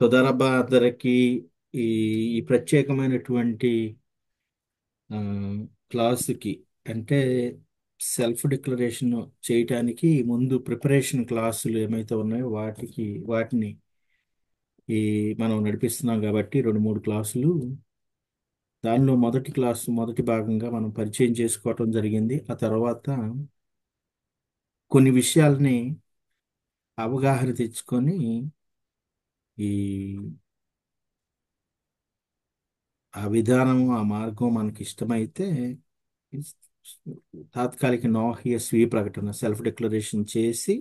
సుధరబా అందరికి ఈ ఈ ప్రత్యేకమైనటువంటి ఆ, క్లాసుకి అంటే సెల్ఫ్ డిక్లరేషన్ చేయటానికి ముందు ప్రిపరేషన్ క్లాసులు ఏమైతే ఉన్నాయో వాటిని ఈ మనం నడిపిస్తున్నాం కాబట్టి రెండు మూడు క్లాసులు దానిలో మొదటి క్లాసు మొదటి భాగంగా మనం పరిచయం చేసుకోవటం జరిగింది. ఆ తర్వాత కొన్ని విషయాల్ని అవగాహన తెచ్చుకొని ఈ ఆ విధానం ఆ మార్గం మనకి ఇష్టమైతే తాత్కాలిక నోహియ స్వీయ ప్రకటన సెల్ఫ్ డిక్లరేషన్ చేసి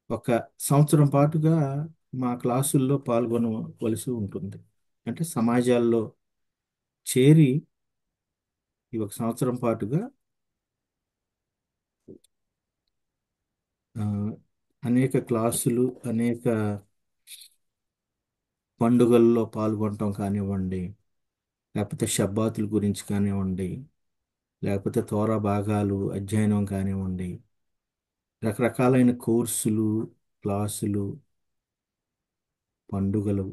ఒక సంవత్సరం పాటుగా మా క్లాసుల్లో పాల్గొనవలసి ఉంటుంది. అంటే సమాజాల్లో చేరి ఈ ఒక సంవత్సరం పాటుగా ఆ, అనేక క్లాసులు అనేక పండుగల్లో పాల్గొనటం కానివ్వండి, లేకపోతే షబ్బాతుల గురించి కానివ్వండి, లేకపోతే తోరా భాగాలు అధ్యయనం కానివ్వండి, రకరకాలైన కోర్సులు, క్లాసులు, పండుగలు,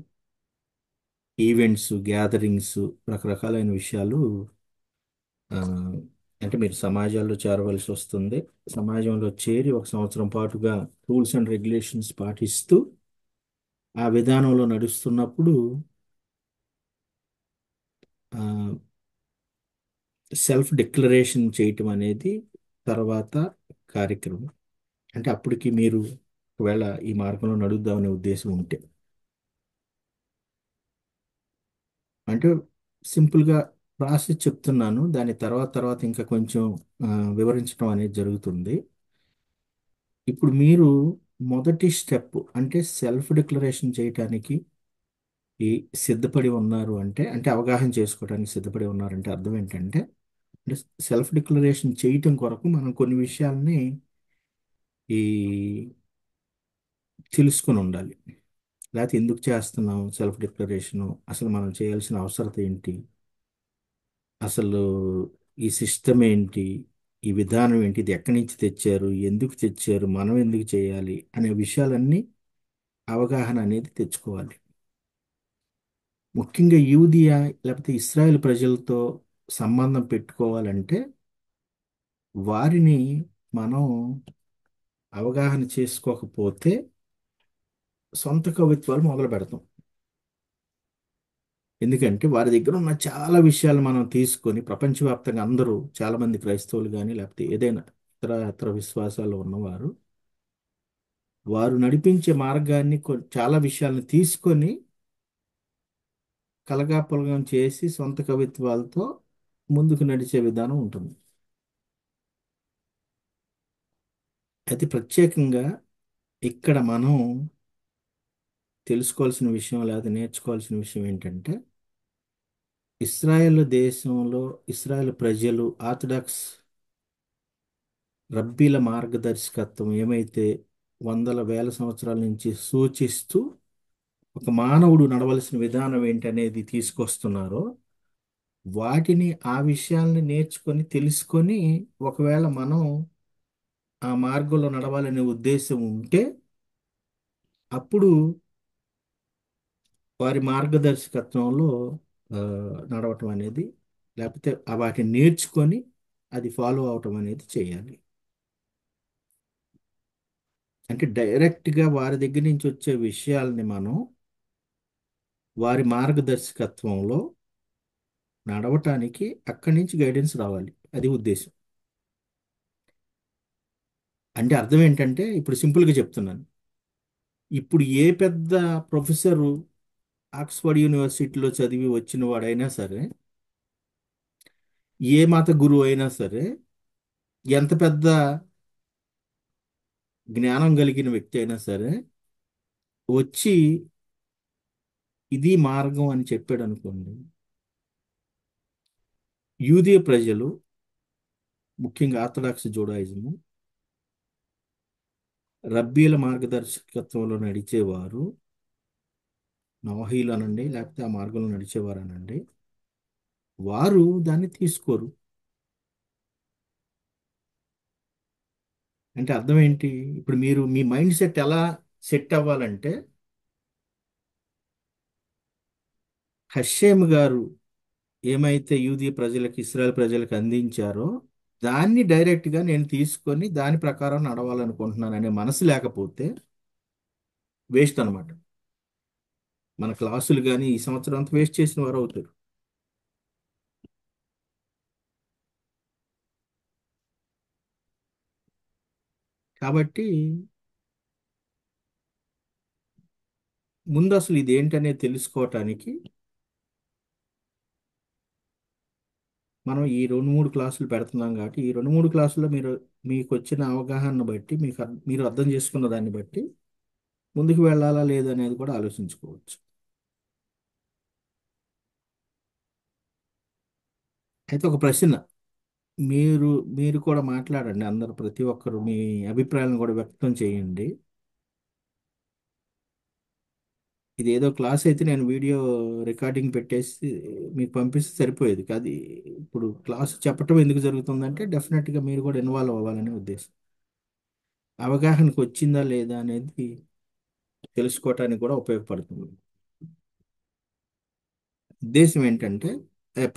ఈవెంట్స్, గ్యాదరింగ్స్, రకరకాలైన విషయాలు ఆ, అంటే మీరు సమాజాల్లో చేరవలసి వస్తుంది. సమాజంలో చేరి ఒక సంవత్సరం పాటుగా రూల్స్ అండ్ రెగ్యులేషన్స్ పాటిస్తూ ఆ విధానంలో నడుస్తున్నప్పుడు సెల్ఫ్ డిక్లరేషన్ చేయటం అనేది తర్వాత కార్యక్రమం. అంటే అప్పటికి మీరు ఒకవేళ ఈ మార్గంలో నడుద్దామనే ఉద్దేశం ఉంటే, అంటే సింపుల్గా ప్రాసెస్ చెప్తున్నాను. దాని తర్వాత తర్వాత ఇంకా కొంచెం ఆ, వివరించడం అనేది జరుగుతుంది. ఇప్పుడు మీరు మొదటి స్టెప్ అంటే సెల్ఫ్ డిక్లరేషన్ చేయటానికి ఈ సిద్ధపడి ఉన్నారు అంటే అంటే అవగాహన చేసుకోవడానికి సిద్ధపడి ఉన్నారంటే అర్థం ఏంటంటే, అంటే సెల్ఫ్ డిక్లరేషన్ చేయటం కొరకు మనం కొన్ని విషయాల్ని ఈ తెలుసుకొని ఉండాలి. లేకపోతే ఎందుకు చేస్తున్నాం సెల్ఫ్ డిక్లరేషను, అసలు మనం చేయాల్సిన అవసరత ఏంటి, అసలు ఈ సిస్టమ్ ఏంటి, ఈ విధానం ఏంటి, ఇది ఎక్కడి నుంచి తెచ్చారు, ఎందుకు తెచ్చారు, మనం ఎందుకు చేయాలి అనే విషయాలన్నీ అవగాహన అనేది తెచ్చుకోవాలి. ముఖ్యంగా యూదియా లేకపోతే ఇస్రాయేల్ ప్రజలతో సంబంధం పెట్టుకోవాలంటే వారిని మనం అవగాహన చేసుకోకపోతే సొంత కవిత్వాలు మొదలు పెడతాం. ఎందుకంటే వారి దగ్గర ఉన్న చాలా విషయాలు మనం తీసుకొని ప్రపంచవ్యాప్తంగా అందరూ చాలా మంది క్రైస్తవులు కానీ లేకపోతే ఏదైనా ఇతర విశ్వాసాలు ఉన్నవారు వారు నడిపించే మార్గాన్ని చాలా విషయాలను తీసుకొని కలగాపులగం చేసి సొంత కవిత్వాలతో ముందుకు నడిచే విధానం ఉంటుంది. అయితే ప్రత్యేకంగా ఇక్కడ మనం తెలుసుకోవాల్సిన విషయం లేదా నేర్చుకోవాల్సిన విషయం ఏంటంటే, ఇస్రాయేల్ దేశంలో ఇస్రాయేల్ ప్రజలు ఆర్థడాక్స్ రబ్బీల మార్గదర్శకత్వం ఏమైతే వందల వేల సంవత్సరాల నుంచి సూచిస్తూ ఒక మానవుడు నడవలసిన విధానం ఏంటనేది తీసుకొస్తున్నారో వాటిని ఆ విషయాల్ని నేర్చుకొని తెలుసుకొని ఒకవేళ మనం ఆ మార్గంలో నడవాలనే ఉద్దేశం ఉంటే అప్పుడు వారి మార్గదర్శకత్వంలో ఆ, నడవటం అనేది లేకపోతే వాటిని నేర్చుకొని అది ఫాలో అవటం అనేది చేయాలి. అంటే డైరెక్ట్గా వారి దగ్గర నుంచి వచ్చే విషయాల్ని మనం వారి మార్గదర్శకత్వంలో నడవటానికి అక్కడి నుంచి గైడెన్స్ రావాలి. అది ఉద్దేశం. అంటే అర్థం ఏంటంటే ఇప్పుడు సింపుల్గా చెప్తున్నాను. ఇప్పుడు ఏ పెద్ద ప్రొఫెసరు ఆక్స్ఫర్డ్ యూనివర్సిటీలో చదివి వచ్చిన వాడైనా సరే, ఏ మత గురువు అయినా సరే, ఎంత పెద్ద జ్ఞానం కలిగిన వ్యక్తి అయినా సరే వచ్చి ఇది మార్గం అని చెప్పాడు అనుకోండి, యూదే ప్రజలు ముఖ్యంగా ఆర్థడాక్స్ జూడాయిజము రబ్బీల మార్గదర్శకత్వంలో నడిచేవారు, నవహీలు అనండి లేకపోతే ఆ మార్గంలో నడిచేవారు అనండి, వారు దాన్ని తీసుకోరు. అంటే అర్థం ఏంటి? ఇప్పుడు మీరు మీ మైండ్ సెట్ ఎలా సెట్ అవ్వాలంటే, హషేమ్ గారు ఏమైతే యూది ప్రజలకు, ఇస్రాయల్ ప్రజలకు అందించారో దాన్ని డైరెక్ట్గా నేను తీసుకొని దాని ప్రకారం నడవాలనుకుంటున్నాను అనే మనసు లేకపోతే వేస్ట్ అనమాట. మన క్లాసులు కానీ ఈ సంవత్సరం అంతా వేస్ట్ చేసిన వారు అవుతారు. కాబట్టి ముందు అసలు ఇది ఏంటనేది తెలుసుకోవటానికి మనం ఈ 2 3 క్లాసులు పెడుతున్నాం. కాబట్టి ఈ 2 3 క్లాసుల్లో మీకు వచ్చిన అవగాహన బట్టి, మీరు అర్థం చేసుకున్న దాన్ని బట్టి ముందుకు వెళ్ళాలా లేదా అనేది కూడా ఆలోచించుకోవచ్చు. అయితే ఒక ప్రశ్న, మీరు మీరు కూడా మాట్లాడండి. అందరు ప్రతి ఒక్కరు మీ అభిప్రాయాలను కూడా వ్యక్తం చేయండి. ఇది ఏదో క్లాస్ అయితే నేను వీడియో రికార్డింగ్ పెట్టేసి మీకు పంపిస్తే సరిపోయేది కాదు. ఇప్పుడు క్లాస్ చెప్పటం ఎందుకు జరుగుతుందంటే డెఫినెట్గా మీరు కూడా ఇన్వాల్వ్ అవ్వాలనే ఉద్దేశం. అవగాహనకు వచ్చిందా లేదా అనేది తెలుసుకోవటానికి కూడా ఉపయోగపడుతుంది. ఉద్దేశం ఏంటంటే,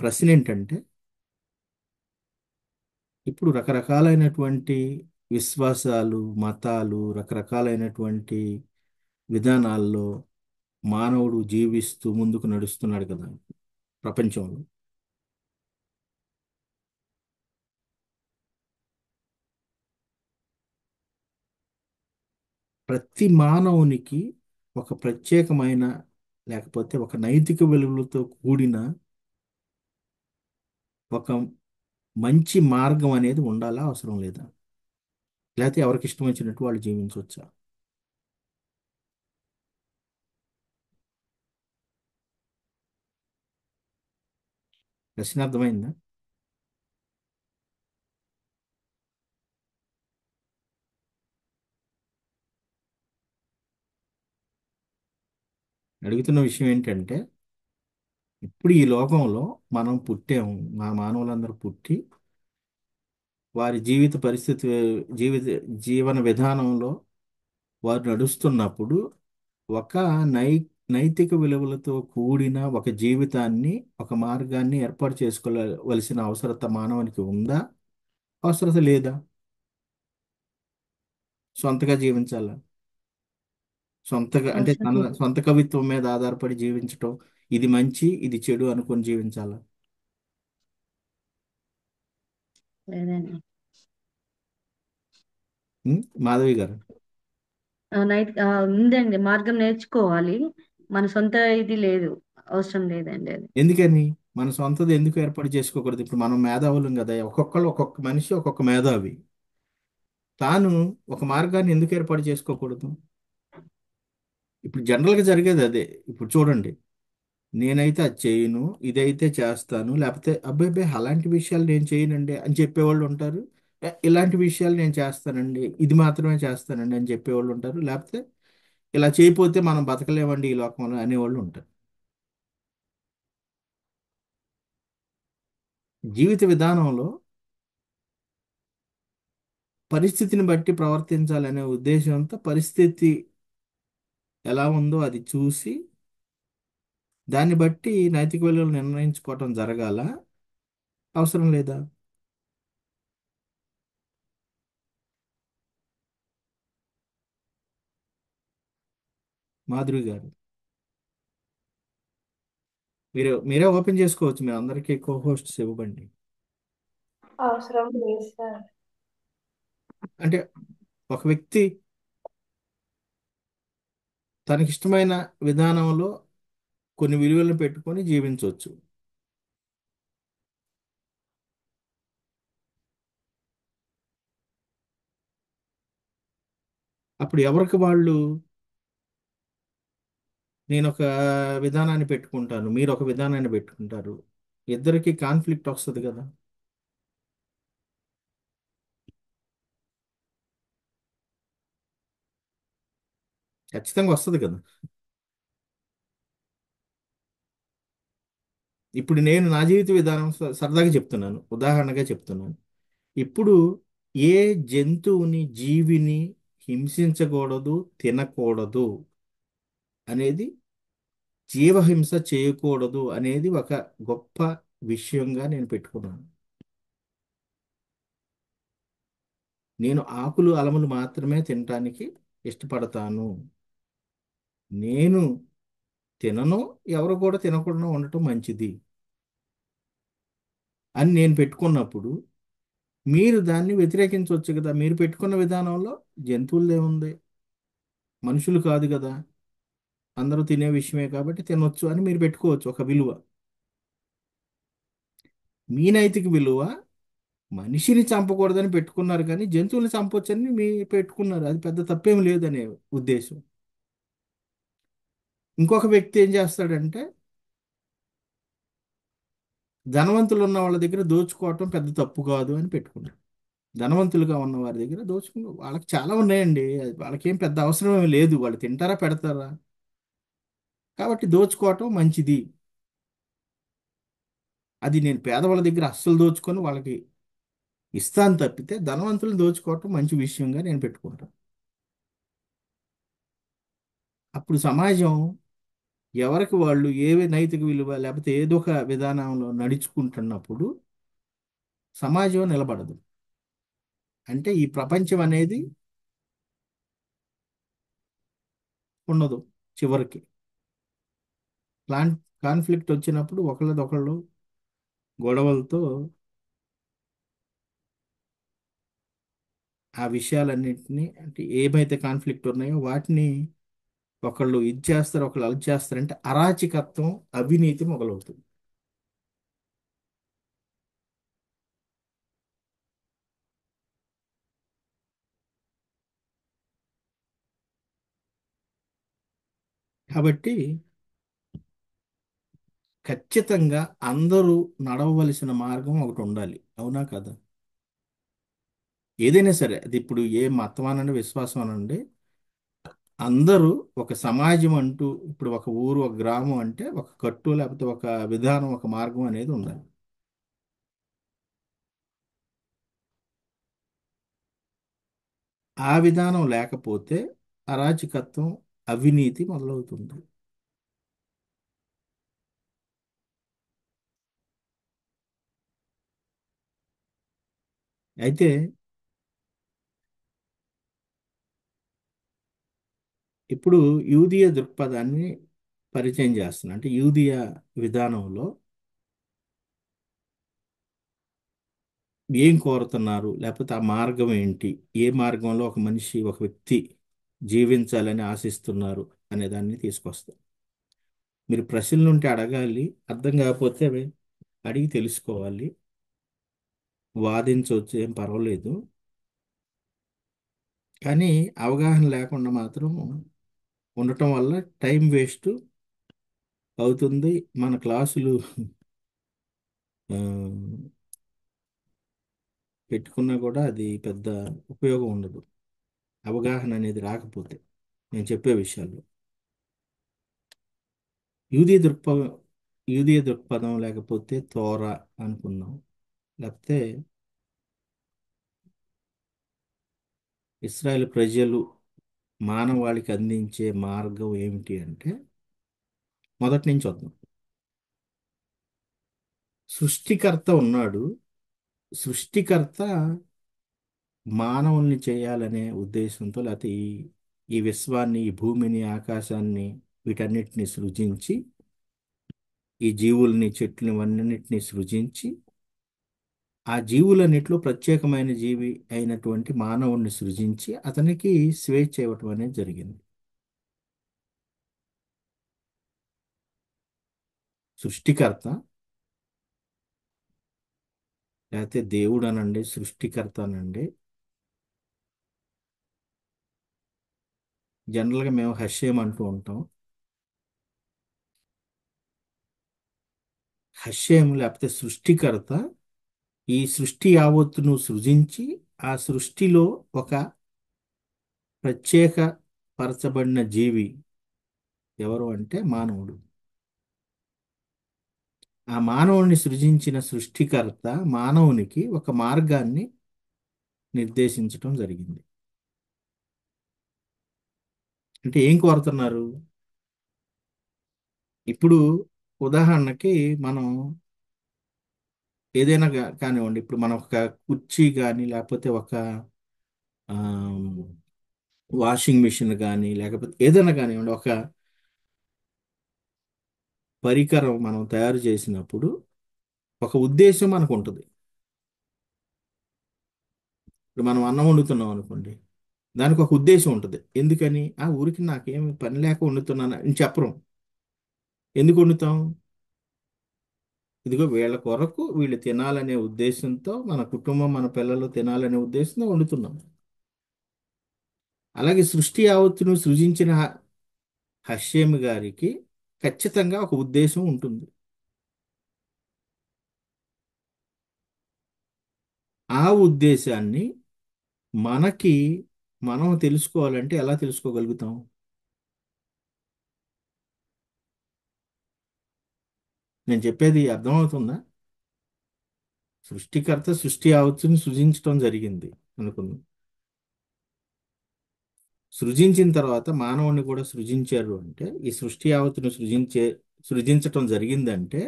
ప్రశ్న ఏంటంటే, ఇప్పుడు రకరకాలైనటువంటి విశ్వాసాలు, మతాలు, రకరకాలైనటువంటి విధానాల్లో మానవుడు జీవిస్తూ ముందుకు నడుస్తున్నాడు కదా ప్రపంచంలో. ప్రతి మానవునికి ఒక ప్రత్యేకమైన, లేకపోతే ఒక నైతిక విలువలతో కూడిన ఒక మంచి మార్గం అనేది ఉండాలా, అవసరం లేదా? లేకపోతే ఎవరికి ఇష్టం వచ్చినట్టు వాళ్ళు జీవించవచ్చా? ప్రశ్న అర్థమైందా? అడుగుతున్న విషయం ఏంటంటే, ఇప్పుడు ఈ లోకంలో మనం పుట్టాము, మా మానవులందరూ పుట్టి వారి జీవిత పరిస్థితి, జీవిత జీవన విధానంలో వారు నడుస్తున్నప్పుడు ఒక నై నైతిక విలువలతో కూడిన ఒక జీవితాన్ని, ఒక మార్గాన్ని ఏర్పాటు చేసుకోవలసిన అవసరత మానవునికి ఉందా, అవసరత లేదా? సొంతగా జీవించాలా? సొంతగా అంటే అవసరం తన లేదు. సొంత కవిత్వం మీద ఆధారపడి జీవించటం, ఇది మంచి ఇది చెడు అనుకొని జీవించాలా? లేదండి. ఉం? మాధవి గారు, ఉందండి, మార్గం నేర్చుకోవాలి. మన సొంత ఇది లేదు, అవసరం లేదండి అది. ఎందుకని మన సొంతది ఎందుకు ఏర్పాటు చేసుకోకూడదు? ఇప్పుడు మనం మేధావులం కదా, ఒక్కొక్కరు ఒక్కొక్క మనిషి ఒక్కొక్క మేధావి. తాను ఒక మార్గాన్ని ఎందుకు ఏర్పాటు చేసుకోకూడదు? ఇప్పుడు జనరల్గా జరిగేది అదే. ఇప్పుడు చూడండి, నేనైతే అది చేయను, ఇదైతే చేస్తాను, లేకపోతే అబ్బాయి అలాంటి విషయాలు నేను చేయనండి అని చెప్పేవాళ్ళు ఉంటారు. ఇలాంటి విషయాలు నేను చేస్తానండి, ఇది మాత్రమే చేస్తానండి అని చెప్పేవాళ్ళు ఉంటారు. లేకపోతే ఇలా చేయకపోతే మనం బతకలేమండి ఈ లోకంలో అనేవాళ్ళు ఉంటారు. జీవిత విధానంలో పరిస్థితిని బట్టి ప్రవర్తించాలనే ఉద్దేశంతో పరిస్థితి ఎలా ఉందో అది చూసి దాన్ని బట్టి నైతిక విలువలు నిర్ణయించుకోవటం జరగాల, అవసరం లేదా? మాధురి గారు, మీరే ఓపెన్ చేసుకోవచ్చు. మీరు అందరికీ కో హోస్ట్స్ ఇవ్వండి. అవసరం లేదు సార్. అంటే ఒక వ్యక్తి తనకిష్టమైన విధానంలో కొన్ని విలువలను పెట్టుకొని జీవించవచ్చు. అప్పుడు ఎవరికి వాళ్ళు, నేను ఒక విధానాన్ని పెట్టుకుంటాను, మీరు ఒక విధానాన్ని పెట్టుకుంటారు, ఇద్దరికి కాన్ఫ్లిక్ట్ వస్తుంది కదా. ఖచ్చితంగా వస్తుంది కదా. ఇప్పుడు నేను నా జీవిత విధానం సరదాగా చెప్తున్నాను, ఉదాహరణగా చెప్తున్నాను. ఇప్పుడు ఏ జంతువుని జీవిని హింసించకూడదు, తినకూడదు అనేది, జీవహింస చేయకూడదు అనేది ఒక గొప్ప విషయంగా నేను పెట్టుకున్నాను. నేను ఆకులు అలములు మాత్రమే తినటానికి ఇష్టపడతాను. నేను తినను, ఎవరు కూడా తినకుండా ఉండటం మంచిది అని నేను పెట్టుకున్నప్పుడు మీరు దాన్ని వ్యతిరేకించవచ్చు కదా. మీరు పెట్టుకున్న విధానంలో జంతువులదే ఉంది, మనుషులు కాదు కదా, అందరూ తినే విషయమే కాబట్టి తినొచ్చు అని మీరు పెట్టుకోవచ్చు ఒక విలువ. మీ నైతిక విలువ మనిషిని చంపకూడదని పెట్టుకున్నారు, కానీ జంతువుల్ని చంపొచ్చని మీ పెట్టుకున్నారు. అది పెద్ద తప్పేం లేదనే ఉద్దేశం. ఇంకొక వ్యక్తి ఏం చేస్తాడంటే, ధనవంతులు ఉన్న వాళ్ళ దగ్గర దోచుకోవటం పెద్ద తప్పు కాదు అని పెట్టుకున్నాడు. ధనవంతులుగా ఉన్న వారి దగ్గర దోచుకుని వాళ్ళకి చాలా ఉన్నాయండి, వాళ్ళకేం పెద్ద అవసరం ఏమీ లేదు, వాళ్ళు తింటారా పెడతారా, కాబట్టి దోచుకోవటం మంచిది. అది నేను పేదవాళ్ళ దగ్గర అస్సలు దోచుకొని వాళ్ళకి ఇస్తాను తప్పితే, ధనవంతులు దోచుకోవటం మంచి విషయంగా నేను పెట్టుకుంటాను. అప్పుడు సమాజం ఎవరికి వాళ్ళు ఏ నైతిక విలువ లేకపోతే ఏదో ఒక విధానంలో నడుచుకుంటున్నప్పుడు సమాజం నిలబడదు. అంటే ఈ ప్రపంచం అనేది ఉండదు చివరికి. ప్లాన్ కాన్ఫ్లిక్ట్ వచ్చినప్పుడు ఒకళ్ళదొకళ్ళు గొడవలతో ఆ విషయాలన్నింటినీ, అంటే ఏమైతే కాన్ఫ్లిక్ట్ ఉన్నాయో వాటిని ఒకళ్ళు ఇది చేస్తారు, ఒకళ్ళు అది చేస్తారంటే అరాచకత్వం, అవినీతి మొదలవుతుంది. కాబట్టి ఖచ్చితంగా అందరూ నడవవలసిన మార్గం ఒకటి ఉండాలి, అవునా కదా. ఏదైనా సరే, అది ఇప్పుడు ఏ మతం అనండి, విశ్వాసం అనండి, అందరూ ఒక సమాజం అంటూ, ఇప్పుడు ఒక ఊరు, ఒక గ్రామం అంటే ఒక కట్టు లేకపోతే ఒక విధానం, ఒక మార్గం అనేది ఉండాలి. ఆ విధానం లేకపోతే అరాచకత్వం, అవినీతి మొదలవుతుంది. అయితే ఇప్పుడు యూదియ దృక్పథాన్ని పరిచయం చేస్తున్నా. అంటే యూదియ విధానంలో ఏం కోరుతున్నారు, లేకపోతే ఆ మార్గం ఏంటి, ఏ మార్గంలో ఒక మనిషి, ఒక వ్యక్తి జీవించాలని ఆశిస్తున్నారు అనే దాన్ని తీసుకొస్తారు. మీరు ప్రశ్నలు ఉంటే అడగాలి, అర్థం కాకపోతే అవి అడిగి తెలుసుకోవాలి, వాదించవచ్చు, ఏం పర్వాలేదు. కానీ అవగాహన లేకుండా మాత్రం ఉండటం వల్ల టైం వేస్ట్ అవుతుంది. మన క్లాసులు ఆ, పెట్టుకున్నా కూడా అది పెద్ద ఉపయోగం ఉండదు, అవగాహన అనేది రాకపోతే నేను చెప్పే విషయాల్లో. యూదీ దృక్పథం యూదీయ దృక్పథం లేకపోతే తోరా అనుకున్నాం, లేకపోతే ఇస్రాయేల్ ప్రజలు మానవాళికి అందించే మార్గం ఏమిటి అంటే, మొదటి నుంచి వద్దాం. సృష్టికర్త ఉన్నాడు. సృష్టికర్త మానవుల్ని చేయాలనే ఉద్దేశంతో, లేకపోతే ఈ విశ్వాన్ని, ఈ భూమిని, ఆకాశాన్ని, వీటన్నిటిని సృజించి, ఈ జీవుల్ని, చెట్లని, అన్నిటిని సృజించి, ఆ జీవులన్నిటిలో ప్రత్యేకమైన జీవి అయినటువంటి మానవుణ్ణి సృజించి అతనికి స్వేచ్ఛ ఇవ్వటం అనేది జరిగింది. సృష్టికర్త, లేకపోతే దేవుడు అనండి, సృష్టికర్త అనండి, జనరల్గా మేము హషేం అంటూ ఉంటాం. హషేం లేకపోతే సృష్టికర్త ఈ సృష్టి యావత్తును సృజించి, ఆ సృష్టిలో ఒక ప్రత్యేక పరచబడిన జీవి ఎవరు అంటే మానవుడు. ఆ మానవుడిని సృజించిన సృష్టికర్త మానవునికి ఒక మార్గాన్ని నిర్దేశించటం జరిగింది. అంటే ఏం కోరుతున్నారు? ఇప్పుడు ఉదాహరణకి మనం ఏదైనా కానివ్వండి, ఇప్పుడు మనం ఒక కుర్చీ కానీ లేకపోతే ఒక వాషింగ్ మిషన్ కానీ లేకపోతే ఏదైనా కానివ్వండి, ఒక పరికరం మనం తయారు చేసినప్పుడు ఒక ఉద్దేశం మనకు ఉంటుంది. ఇప్పుడు మనం అన్నం వండుతున్నాం అనుకోండి, దానికి ఒక ఉద్దేశం ఉంటుంది. ఎందుకని? ఆ ఊరికి నాకేమి పని లేక వండుతున్నాను అని చెప్పరు. ఎందుకు వండుతాం? ఇదిగో వీళ్ళ కొరకు వీళ్ళు తినాలనే ఉద్దేశంతో, మన కుటుంబం మన పిల్లలు తినాలనే ఉద్దేశంతో వండుతున్నాం. అలాగే సృష్టి యావత్తును సృజించిన హషేమ్ గారికి ఖచ్చితంగా ఒక ఉద్దేశం ఉంటుంది. ఆ ఉద్దేశాన్ని మనకి మనం తెలుసుకోవాలంటే ఎలా తెలుసుకోగలుగుతాం? నేను చెప్పేది అర్థమవుతుందా? సృష్టికర్త సృష్టి యావత్తుని సృజించడం జరిగింది అనుకుందాం. సృజించిన తర్వాత మానవుని కూడా సృజించారు అంటే, ఈ సృష్టి యావత్తును సృజించటం జరిగిందంటే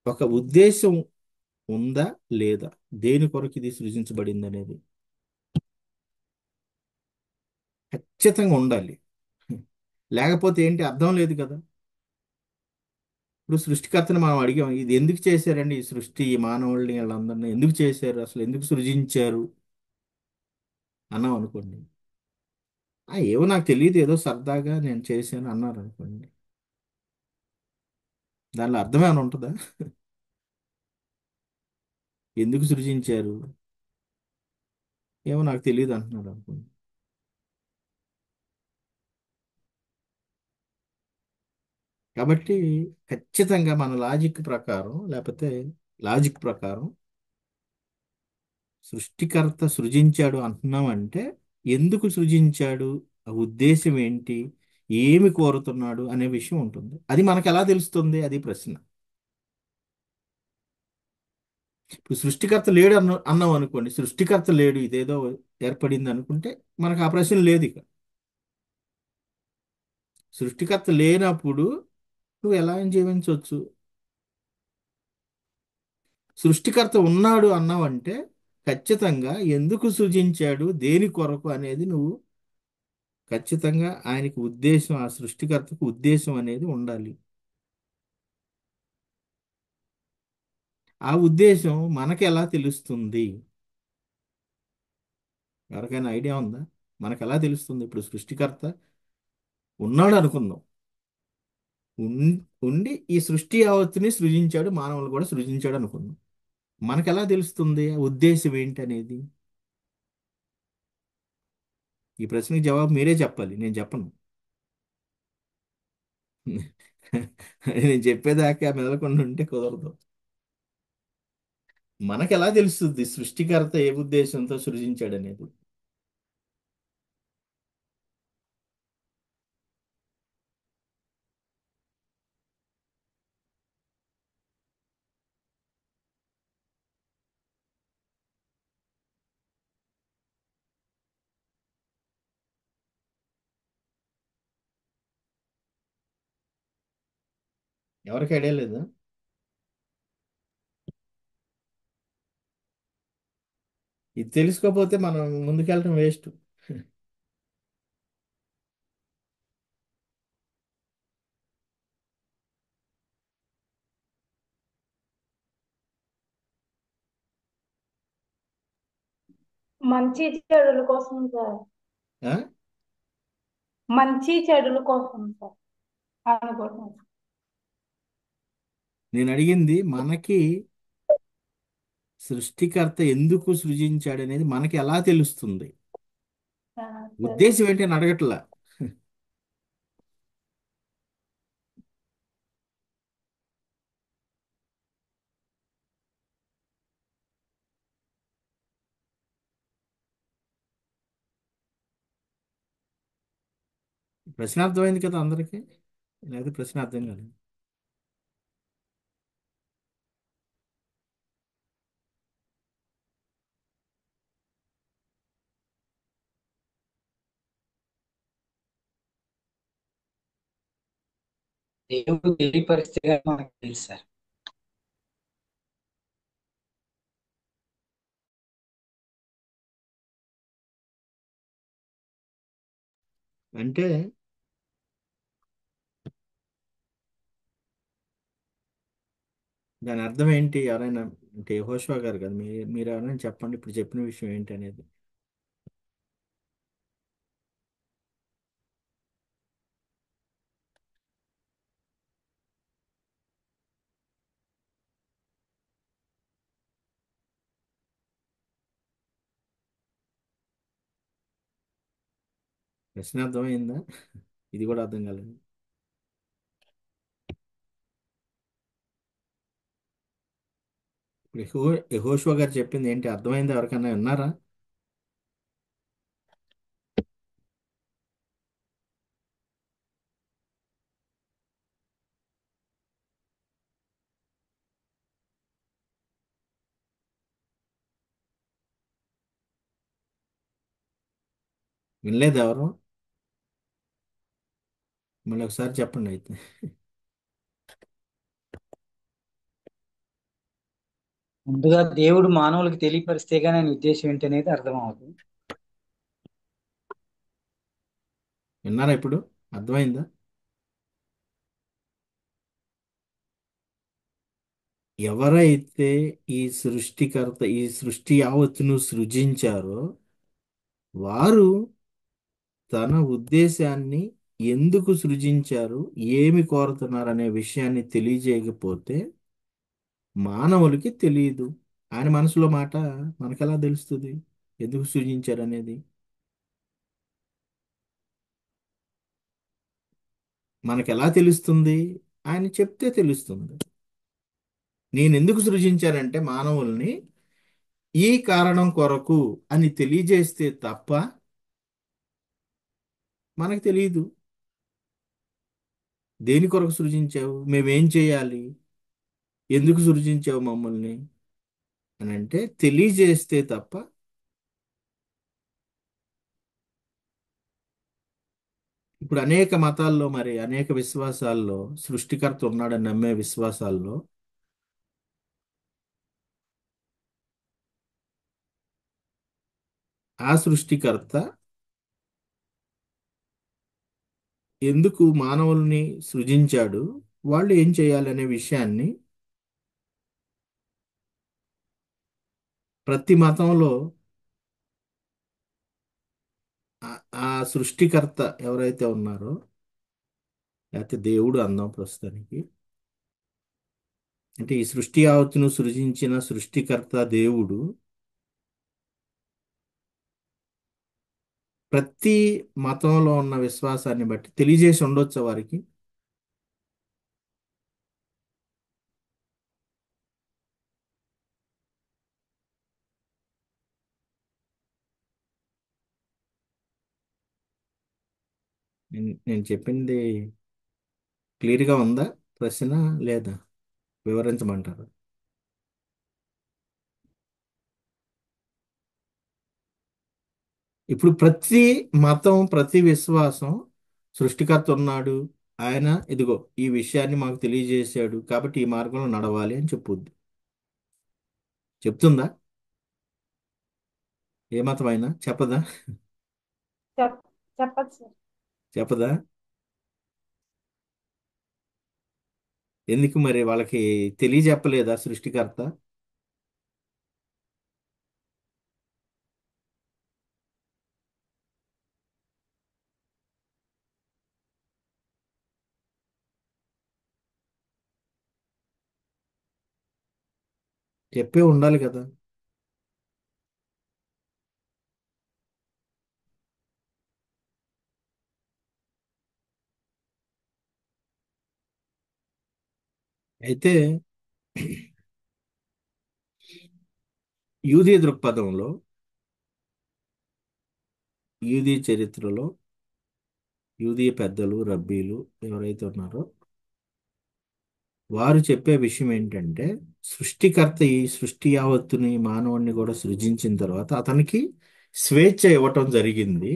ఒక ఉద్దేశం ఉందా లేదా? దేని కొరకు ఇది సృజించబడింది అనేది ఖచ్చితంగా ఉండాలి. లేకపోతే ఏంటి? అర్థం లేదు కదా. ఇప్పుడు సృష్టికర్తను మనం అడిగాం, ఇది ఎందుకు చేశారండి? ఈ సృష్టి ఈ మానవుల్ని వీళ్ళందరినీ ఎందుకు చేశారు, అసలు ఎందుకు సృజించారు అన్నాం అనుకోండి. ఏవో నాకు తెలియదు, ఏదో సరదాగా నేను చేశాను అన్నారు అనుకోండి. దానిలో అర్థం ఏమైనా ఉంటుందా? ఎందుకు సృజించారు? ఏమో నాకు తెలియదు అంటున్నారు అనుకోండి. కాబట్టి ఖచ్చితంగా మన లాజిక్ ప్రకారం, లేకపోతే లాజిక్ ప్రకారం సృష్టికర్త సృజించాడు అంటున్నామంటే ఎందుకు సృజించాడు, ఆ ఉద్దేశం ఏంటి, ఏమి కోరుతున్నాడు అనే విషయం ఉంటుంది. అది మనకు ఎలా తెలుస్తుంది? అది ప్రశ్న. ఇప్పుడు సృష్టికర్త లేడు అన్నాం అనుకోండి, సృష్టికర్త లేడు ఇదేదో ఏర్పడింది అనుకుంటే మనకు ఆ ప్రశ్న లేదు ఇక. సృష్టికర్త లేనప్పుడు నువ్వు ఎలా జీవించవచ్చు? సృష్టికర్త ఉన్నాడు అన్నావంటే ఖచ్చితంగా ఎందుకు సృజించాడు, దేని కొరకు అనేది నువ్వు ఖచ్చితంగా ఆయనకి ఉద్దేశం, ఆ సృష్టికర్తకు ఉద్దేశం అనేది ఉండాలి. ఆ ఉద్దేశం మనకి ఎలా తెలుస్తుంది? ఎవరికైనా ఐడియా ఉందా? మనకు ఎలా తెలుస్తుంది? ఇప్పుడు సృష్టికర్త ఉన్నాడు అనుకుందాం, ఉండి ఈ సృష్టి యావత్తుని సృజించాడు, మానవులు కూడా సృజించాడు అనుకుందాం. మనకు ఎలా తెలుస్తుంది ఆ ఉద్దేశం ఏంటి అనేది? ఈ ప్రశ్నకి జవాబు మీరే చెప్పాలి, నేను చెప్పను. నేను చెప్పేదాకా మెదలకుండా ఉంటే కుదరదు. మనకు ఎలా తెలుస్తుంది సృష్టికర్త ఏ ఉద్దేశంతో సృజించాడు అనేది? ఎవరికి ఐడియా లేదా? ఇది తెలుసుకోకపోతే మనం ముందుకెళ్ళటం వేస్ట్. మంచి చెడుల కోసం సార్. ఆ? మంచి చెడుల కోసం సార్ అనుకుంటున్నాను. నేను అడిగింది మనకి సృష్టికర్త ఎందుకు సృజించాడు అనేది మనకి ఎలా తెలుస్తుంది? సరే. ఉద్దేశం ఏంటి అని అడగట్లా. ప్రశ్న అర్థమైంది కదా అందరికీ? లేదా ప్రశ్న అర్థం కాదు? దేవుడు తెలియపరిస్తే కానీ మనకు తెలుసు సార్. అంటే దాని అర్థం ఏంటి? ఎవరైనా అంటే యెహోషువ గారు కదా, మీరు ఎవరైనా చెప్పండి ఇప్పుడు చెప్పిన విషయం ఏంటి అనేది. ప్రశ్న అర్థమైందా? ఇది కూడా అర్థం కాలేదు. ఇప్పుడు యెహోషువ గారు చెప్పింది ఏంటి అర్థమైందా? ఎవరికైనా విన్నారా? వినలేదు ఎవరు? మళ్ళీ ఒకసారి చెప్పండి అయితే. ముందుగా దేవుడు మానవులకు తెలియపరిస్తే కానీ ఆయన ఉద్దేశం ఏంటి అనేది అర్థం అవుతుంది. విన్నారా ఇప్పుడు? అర్థమైందా? ఎవరైతే ఈ సృష్టికర్త ఈ సృష్టి యావత్తును సృజించారో వారు తన ఉద్దేశాన్ని ఎందుకు సృజించారు, ఏమి కోరుతున్నారు అనే విషయాన్ని తెలియజేయకపోతే మానవులకి తెలియదు. ఆయన మనసులో మాట మనకెలా తెలుస్తుంది ఎందుకు సృజించారు అనేది? మనకెలా తెలుస్తుంది? ఆయన చెప్తే తెలుస్తుంది. నేను ఎందుకు సృజించానంటే మానవుల్ని ఈ కారణం కొరకు అని తెలియజేస్తే తప్ప మనకు తెలియదు. దేని కొరకు సృజించావు, మేమేం చేయాలి, ఎందుకు సృజించావు మమ్మల్ని అని అంటే తెలియజేస్తే తప్ప. ఇప్పుడు అనేక మతాల్లో మరి అనేక విశ్వాసాల్లో సృష్టికర్త ఉన్నాడని నమ్మే విశ్వాసాల్లో ఆ సృష్టికర్త ఎందుకు మానవుల్ని సృజించాడు, వాళ్ళు ఏం చేయాలనే విషయాన్ని ప్రతి మతంలో ఆ సృష్టికర్త ఎవరైతే ఉన్నారో, లేకపోతే దేవుడు అందాం ప్రస్తుతానికి, అంటే ఈ సృష్టి యావత్తును సృజించిన సృష్టికర్త దేవుడు ప్రతి మతంలో ఉన్న విశ్వాసాన్ని బట్టి తెలియజేసి ఉండొచ్చు వారికి. నేను చెప్పింది క్లియర్గా ఉందా? ప్రశ్న లేదా వివరించమంటారు? ఇప్పుడు ప్రతి మతం ప్రతి విశ్వాసం సృష్టికర్త ఉన్నాడు, ఆయన ఇదిగో ఈ విషయాన్ని మాకు తెలియజేశాడు కాబట్టి ఈ మార్గంలో నడవాలి అని చెప్పుద్ది. చెప్తుందా? ఏ మతం అయినా చెప్పదా? చెప్ చెప్పచ్చు సార్. చెప్పదా? ఎందుకు మరి వాళ్ళకి తెలియజెప్పలేదా సృష్టికర్త? చెప్పే ఉండాలి కదా. అయితే యూదీ దృక్పథంలో, యూదీ చరిత్రలో యూదీ పెద్దలు రబ్బీలు ఎవరైతే ఉన్నారో వారు చెప్పే విషయం ఏంటంటే సృష్టికర్త ఈ సృష్టి యావత్తుని మానవుణ్ణి కూడా సృజించిన తర్వాత అతనికి స్వేచ్ఛ ఇవ్వటం జరిగింది.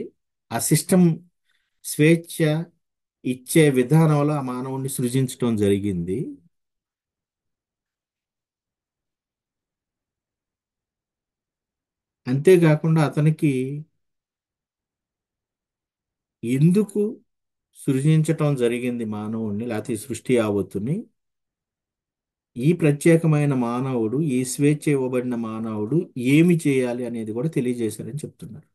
ఆ సిస్టమ్ స్వేచ్ఛ ఇచ్చే విధానంలో ఆ మానవుణ్ణి సృజించడం జరిగింది. అంతేకాకుండా అతనికి ఎందుకు సృజించటం జరిగింది మానవుణ్ణి, లేకపోతే ఈ సృష్టి యావత్తుని, ఈ ప్రత్యేకమైన మానవుడు, ఈ స్వేచ్ఛ ఇవ్వబడిన మానవుడు ఏమి చేయాలి అనేది కూడా తెలియజేశారని చెప్తున్నారు.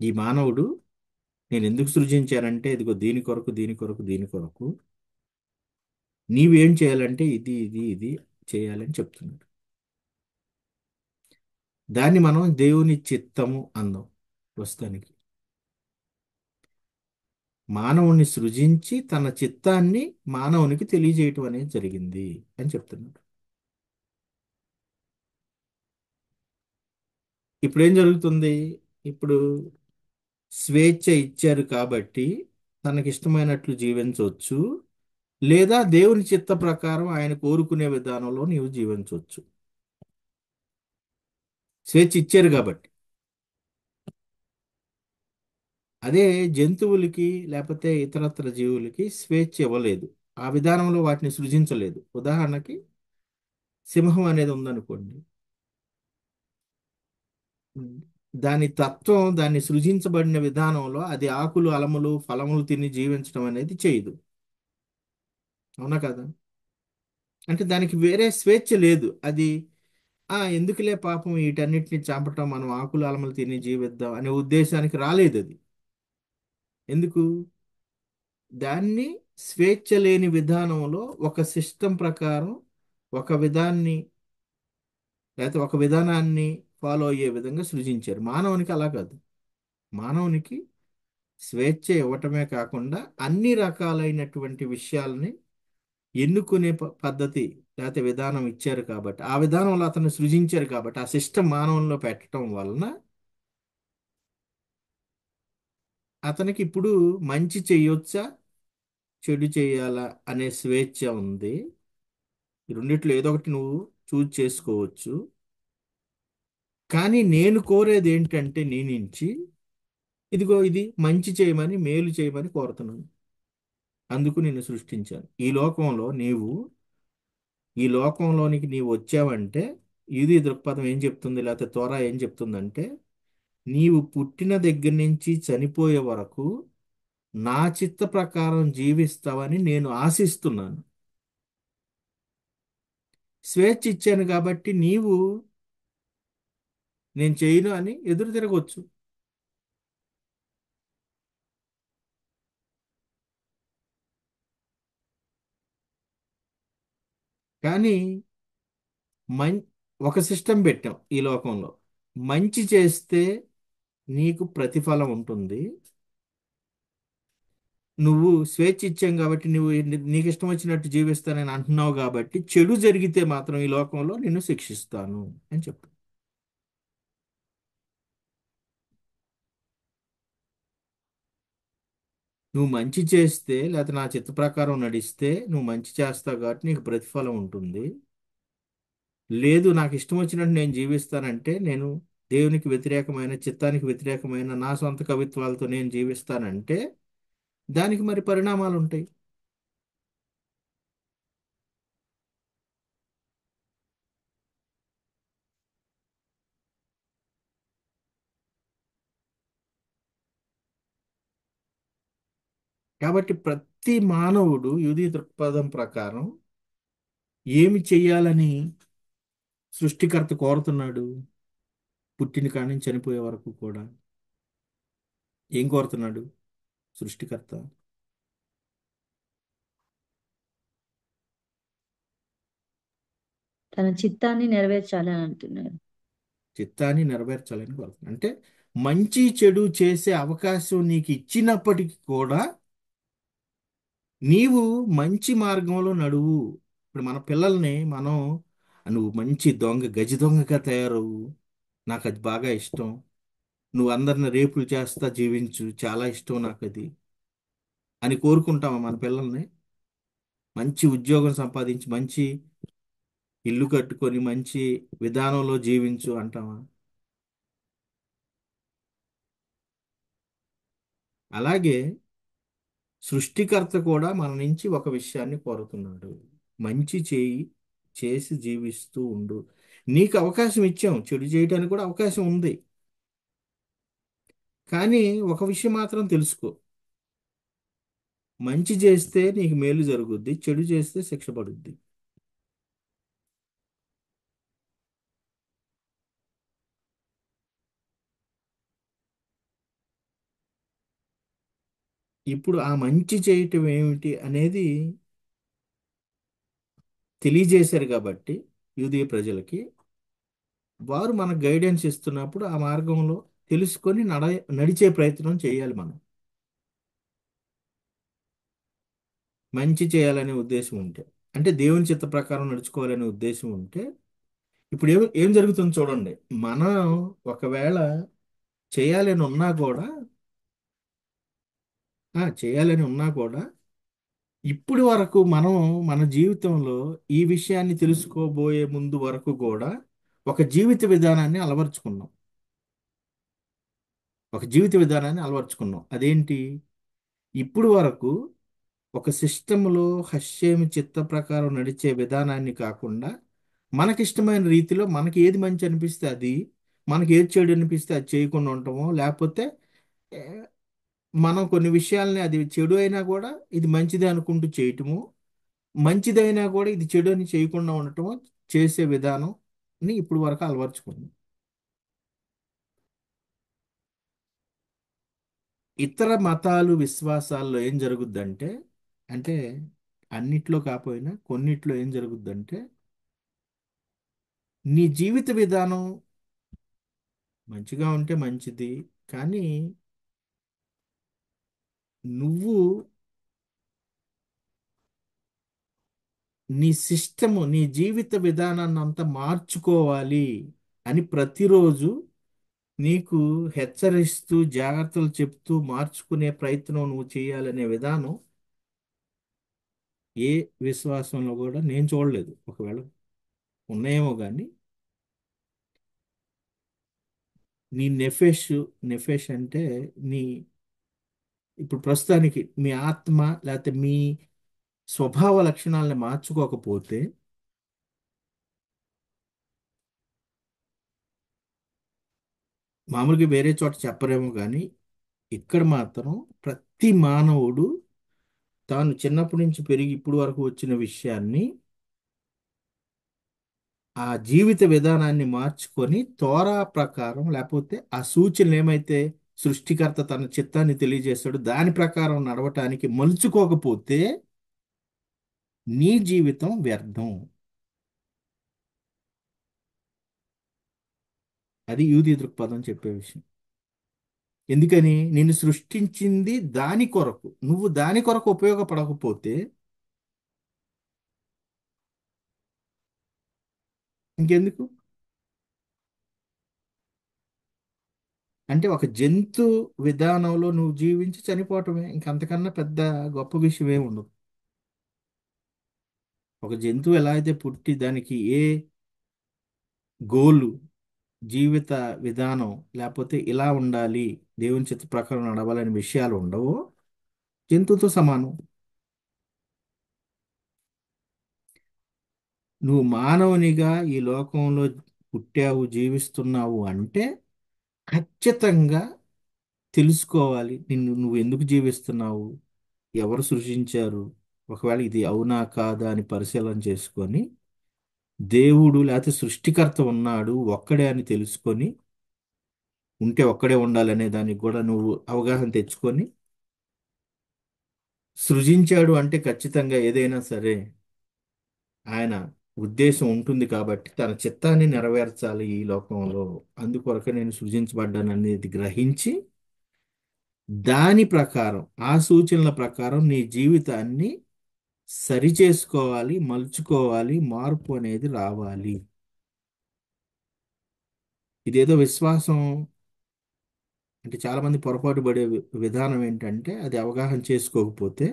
ఈ మానవుడు నేను ఎందుకు సృజించానంటే ఇదిగో దీని కొరకు, దీని కొరకు, దీని కొరకు, నీవేం చేయాలంటే ఇది ఇది ఇది చేయాలని చెప్తున్నాడు. దాన్ని మనం దేవుని చిత్తము అందాం. ప్రస్తుతానికి మానవుని సృజించి తన చిత్తాన్ని మానవునికి తెలియజేయటం అనేది జరిగింది అని చెప్తున్నాడు. ఇప్పుడు ఏం జరుగుతుంది? ఇప్పుడు స్వేచ్ఛ ఇచ్చారు కాబట్టి తనకిష్టమైనట్లు జీవించవచ్చు, లేదా దేవుని చిత్త ప్రకారం ఆయన కోరుకునే విధానంలో నీవు జీవించవచ్చు. స్వేచ్ఛ ఇచ్చారు కాబట్టి. అదే జంతువులకి లేకపోతే ఇతరత్ర జీవులకి స్వేచ్ఛ ఇవ్వలేదు. ఆ విధానంలో వాటిని సృజించలేదు. ఉదాహరణకి సింహం అనేది ఉందనుకోండి. దాని తత్వం, దాన్ని సృజించబడిన విధానంలో అది ఆకులు, అలములు, ఫలములు తిని జీవించడం అనేది చేయదు. అవునా కదా? అంటే దానికి వేరే స్వేచ్ఛ లేదు. అది ఎందుకులే పాపం వీటన్నిటిని చంపటం, మనం ఆకులు, అలములు తిని జీవిద్దాం అనే ఉద్దేశానికి రాలేదు అది. ఎందుకు? దాన్ని స్వేచ్ఛ లేని విధానంలో ఒక సిస్టమ్ ప్రకారం ఒక విధాన్ని లేకపోతే ఒక విధానాన్ని ఫాలో అయ్యే విధంగా సృజించారు. మానవునికి అలా కాదు. మానవునికి స్వేచ్ఛ ఇవ్వటమే కాకుండా అన్ని రకాలైనటువంటి విషయాల్ని ఎన్నుకునే పద్ధతి లేకపోతే విధానం ఇచ్చారు కాబట్టి, ఆ విధానంలో అతను సృజించారు కాబట్టి, ఆ సిస్టమ్ మానవంలో పెట్టడం వలన అతనికి ఇప్పుడు మంచి చెయ్యొచ్చా, చెడు చేయాలా అనే స్వేచ్ఛ ఉంది. ఈ రెండిట్లో ఏదో ఒకటి నువ్వు చూజ్ చేసుకోవచ్చు. కానీ నేను కోరేది ఏంటంటే నీ నుంచి, ఇదిగో ఇది మంచి చేయమని, మేలు చేయమని కోరుతున్నాను. అందుకు నిన్ను సృష్టించాను. ఈ లోకంలోనికి నీవు వచ్చావంటే, ఇది దృక్పథం ఏం చెప్తుంది, లేకపోతే తోరా ఏం చెప్తుందంటే, నీవు పుట్టిన దగ్గర నుంచి చనిపోయే వరకు నా చిత్త ప్రకారం జీవిస్తావని నేను ఆశిస్తున్నాను. స్వేచ్ఛ ఇచ్చాను కాబట్టి నీవు నేను చేయను అని ఎదురు తిరగవచ్చు. కానీ మం ఒక సిస్టమ్ పెట్టాం ఈ లోకంలో. మంచి చేస్తే నీకు ప్రతిఫలం ఉంటుంది. నువ్వు స్వేచ్ఛ ఇచ్చాం కాబట్టి నువ్వు నీకు ఇష్టం వచ్చినట్టు జీవిస్తానని అంటున్నావు కాబట్టి, చెడు జరిగితే మాత్రం ఈ లోకంలో నిన్ను శిక్షిస్తాను అని చెప్పు. నువ్వు మంచి చేస్తే లేకపోతే నా చిత్త ప్రకారం నడిస్తే నువ్వు మంచి చేస్తావు కాబట్టి నీకు ప్రతిఫలం ఉంటుంది. లేదు నాకు ఇష్టం వచ్చినట్టు నేను జీవిస్తానంటే, నేను దేవునికి వ్యతిరేకమైన, చిత్తానికి వ్యతిరేకమైన నా సొంత కవిత్వాలతో నేను జీవిస్తానంటే దానికి మరి పరిణామాలు ఉంటాయి. కాబట్టి ప్రతి మానవుడు యుధి దృక్పథం ప్రకారం ఏమి చెయ్యాలని సృష్టికర్త కోరుతున్నాడు? పుట్టిన కాడి నుంచి చనిపోయే వరకు కూడా ఏం కోరుతున్నాడు సృష్టికర్త? తన చిత్తాన్ని నెరవేర్చాలి అని అంటున్నారు. చిత్తాన్ని నెరవేర్చాలని కోరుతున్నాడు. అంటే మంచి చెడు చేసే అవకాశం నీకు ఇచ్చినప్పటికీ కూడా నీవు మంచి మార్గంలో నడువు. ఇప్పుడు మన పిల్లల్ని మనం, నువ్వు మంచి దొంగ, గజి దొంగగా తయారవు, నాకు అది బాగా ఇష్టం, నువ్వు అందరిని రేపులు చేస్తా జీవించు, చాలా ఇష్టం నాకు అది అని కోరుకుంటామా మన పిల్లల్ని? మంచి ఉద్యోగం సంపాదించి, మంచి ఇల్లు కట్టుకొని, మంచి విధానంలో జీవించు అంటామా? అలాగే సృష్టికర్త కూడా మన నుంచి ఒక విషయాన్ని కోరుతున్నాడు. మంచి చేసి జీవిస్తూ ఉండు. నీకు అవకాశం ఇచ్చాం, చెడు చేయడానికి కూడా అవకాశం ఉంది. కానీ ఒక విషయం మాత్రం తెలుసుకో, మంచి చేస్తే నీకు మేలు జరుగుద్ది, చెడు చేస్తే శిక్ష పడుద్ది. ఇప్పుడు ఆ మంచి చేయటం ఏమిటి అనేది తెలియజేశారు కాబట్టి యూదయ ప్రజలకి, వారు మనకు గైడెన్స్ ఇస్తున్నప్పుడు ఆ మార్గంలో తెలుసుకొని నడిచే ప్రయత్నం చేయాలి మనం. మంచి చేయాలనే ఉద్దేశం ఉంటే, అంటే దేవుని చిత్త ప్రకారం నడుచుకోవాలనే ఉద్దేశం ఉంటే, ఇప్పుడు ఏం జరుగుతుందో చూడండి. మనం ఒకవేళ చేయాలని ఉన్నా కూడా చేయాలని ఉన్నా కూడా ఇప్పుడు వరకు మనం మన జీవితంలో ఈ విషయాన్ని తెలుసుకోబోయే ముందు వరకు కూడా ఒక జీవిత విధానాన్ని అలవర్చుకున్నాం. అదేంటి? ఇప్పుడు వరకు ఒక సిస్టంలో హష్యేమి చిత్త ప్రకారం నడిచే విధానాన్ని కాకుండా మనకిష్టమైన రీతిలో మనకి ఏది మంచి అనిపిస్తే అది, మనకి ఏది చెడు అనిపిస్తే అది చేయకుండా ఉండటమో, లేకపోతే ఏ, మనం కొన్ని విషయాల్ని అది చెడు అయినా కూడా ఇది మంచిదే అనుకుంటూ చేయటము, మంచిదైనా కూడా ఇది చెడు అని చేయకుండా ఉండటము చేసే విధానంని ఇప్పుడు వరకు అలవర్చుకుంది. ఇతర మతాలు విశ్వాసాల్లో ఏం జరుగుద్దంటే, అంటే అన్నిట్లో కాకపోయినా కొన్నిట్లో ఏం జరుగుద్దంటే, నీ జీవిత విధానం మంచిగా ఉంటే మంచిది, కానీ నువ్వు నీ జీవిత విధానాన్ని అంతా మార్చుకోవాలి అని ప్రతిరోజు నీకు హెచ్చరిస్తూ జాగ్రత్తలు చెప్తూ మార్చుకునే ప్రయత్నం నువ్వు చేయాలనే విధానం ఏ విశ్వాసంలో కూడా నేను చూడలేదు. ఒకవేళ ఉన్నాయేమో కానీ నీ నెఫెష్ అంటే నీ ఇప్పుడు ప్రస్తుతానికి మీ ఆత్మ లేకపోతే మీ స్వభావ లక్షణాలని మార్చుకోకపోతే మామూలుగా వేరే చోట చెప్పరేమో కానీ ఇక్కడ మాత్రం ప్రతి మానవుడు తాను చిన్నప్పటి నుంచి పెరిగి ఇప్పుడు వరకు వచ్చిన విషయాన్ని, ఆ జీవిత విధానాన్ని మార్చుకొని తోరా ప్రకారం లేకపోతే ఆ సూచనలు ఏమైతే సృష్టికర్త తన చిత్తాన్ని తెలియజేస్తాడో దాని ప్రకారం నడవటానికి మలుచుకోకపోతే నీ జీవితం వ్యర్థం. అది యూది దృక్పథం చెప్పే విషయం. ఎందుకని? నిన్ను సృష్టించింది దాని కొరకు, నువ్వు దాని కొరకు ఉపయోగపడకపోతే ఇంకెందుకు? అంటే ఒక జంతు విధానంలో నువ్వు జీవించి చనిపోవటమే, ఇంకంతకన్నా పెద్ద గొప్ప విషయం ఏమి ఉండదు. ఒక జంతువు ఎలా అయితే పుట్టి దానికి ఏ గోలు, జీవిత విధానం లేకపోతే ఇలా ఉండాలి, దేవుని చిత్త ప్రకారం నడవాలనే విషయాలు ఉండవో, జంతువుతో సమానం. నువ్వు మానవునిగా ఈ లోకంలో పుట్టావు, జీవిస్తున్నావు అంటే ఖచ్చితంగా తెలుసుకోవాలి నువ్వు ఎందుకు జీవిస్తున్నావు, ఎవరు సృజించారు, ఒకవేళ ఇది అవునా కాదా అని పరిశీలన చేసుకొని, దేవుడు లేకపోతే సృష్టికర్త ఉన్నాడు ఒక్కడే అని తెలుసుకొని, ఉంటే ఒక్కడే ఉండాలనే దానికి కూడా నువ్వు అవగాహన తెచ్చుకొని, సృజించాడు అంటే ఖచ్చితంగా ఏదైనా సరే ఆయన ఉద్దేశం ఉంటుంది కాబట్టి తన చిత్తాన్ని నెరవేర్చాలి ఈ లోకంలో, అందుకొరకు నేను సృజించబడ్డాను అనేది గ్రహించి దాని ప్రకారం ఆ సూచనల ప్రకారం నీ జీవితాన్ని సరిచేసుకోవాలి, మలుచుకోవాలి, మార్పు అనేది రావాలి. ఇదేదో విశ్వాసం అంటే చాలా మంది పొరపాటు పడే విధానం ఏంటంటే, అది అవగాహన చేసుకోకపోతే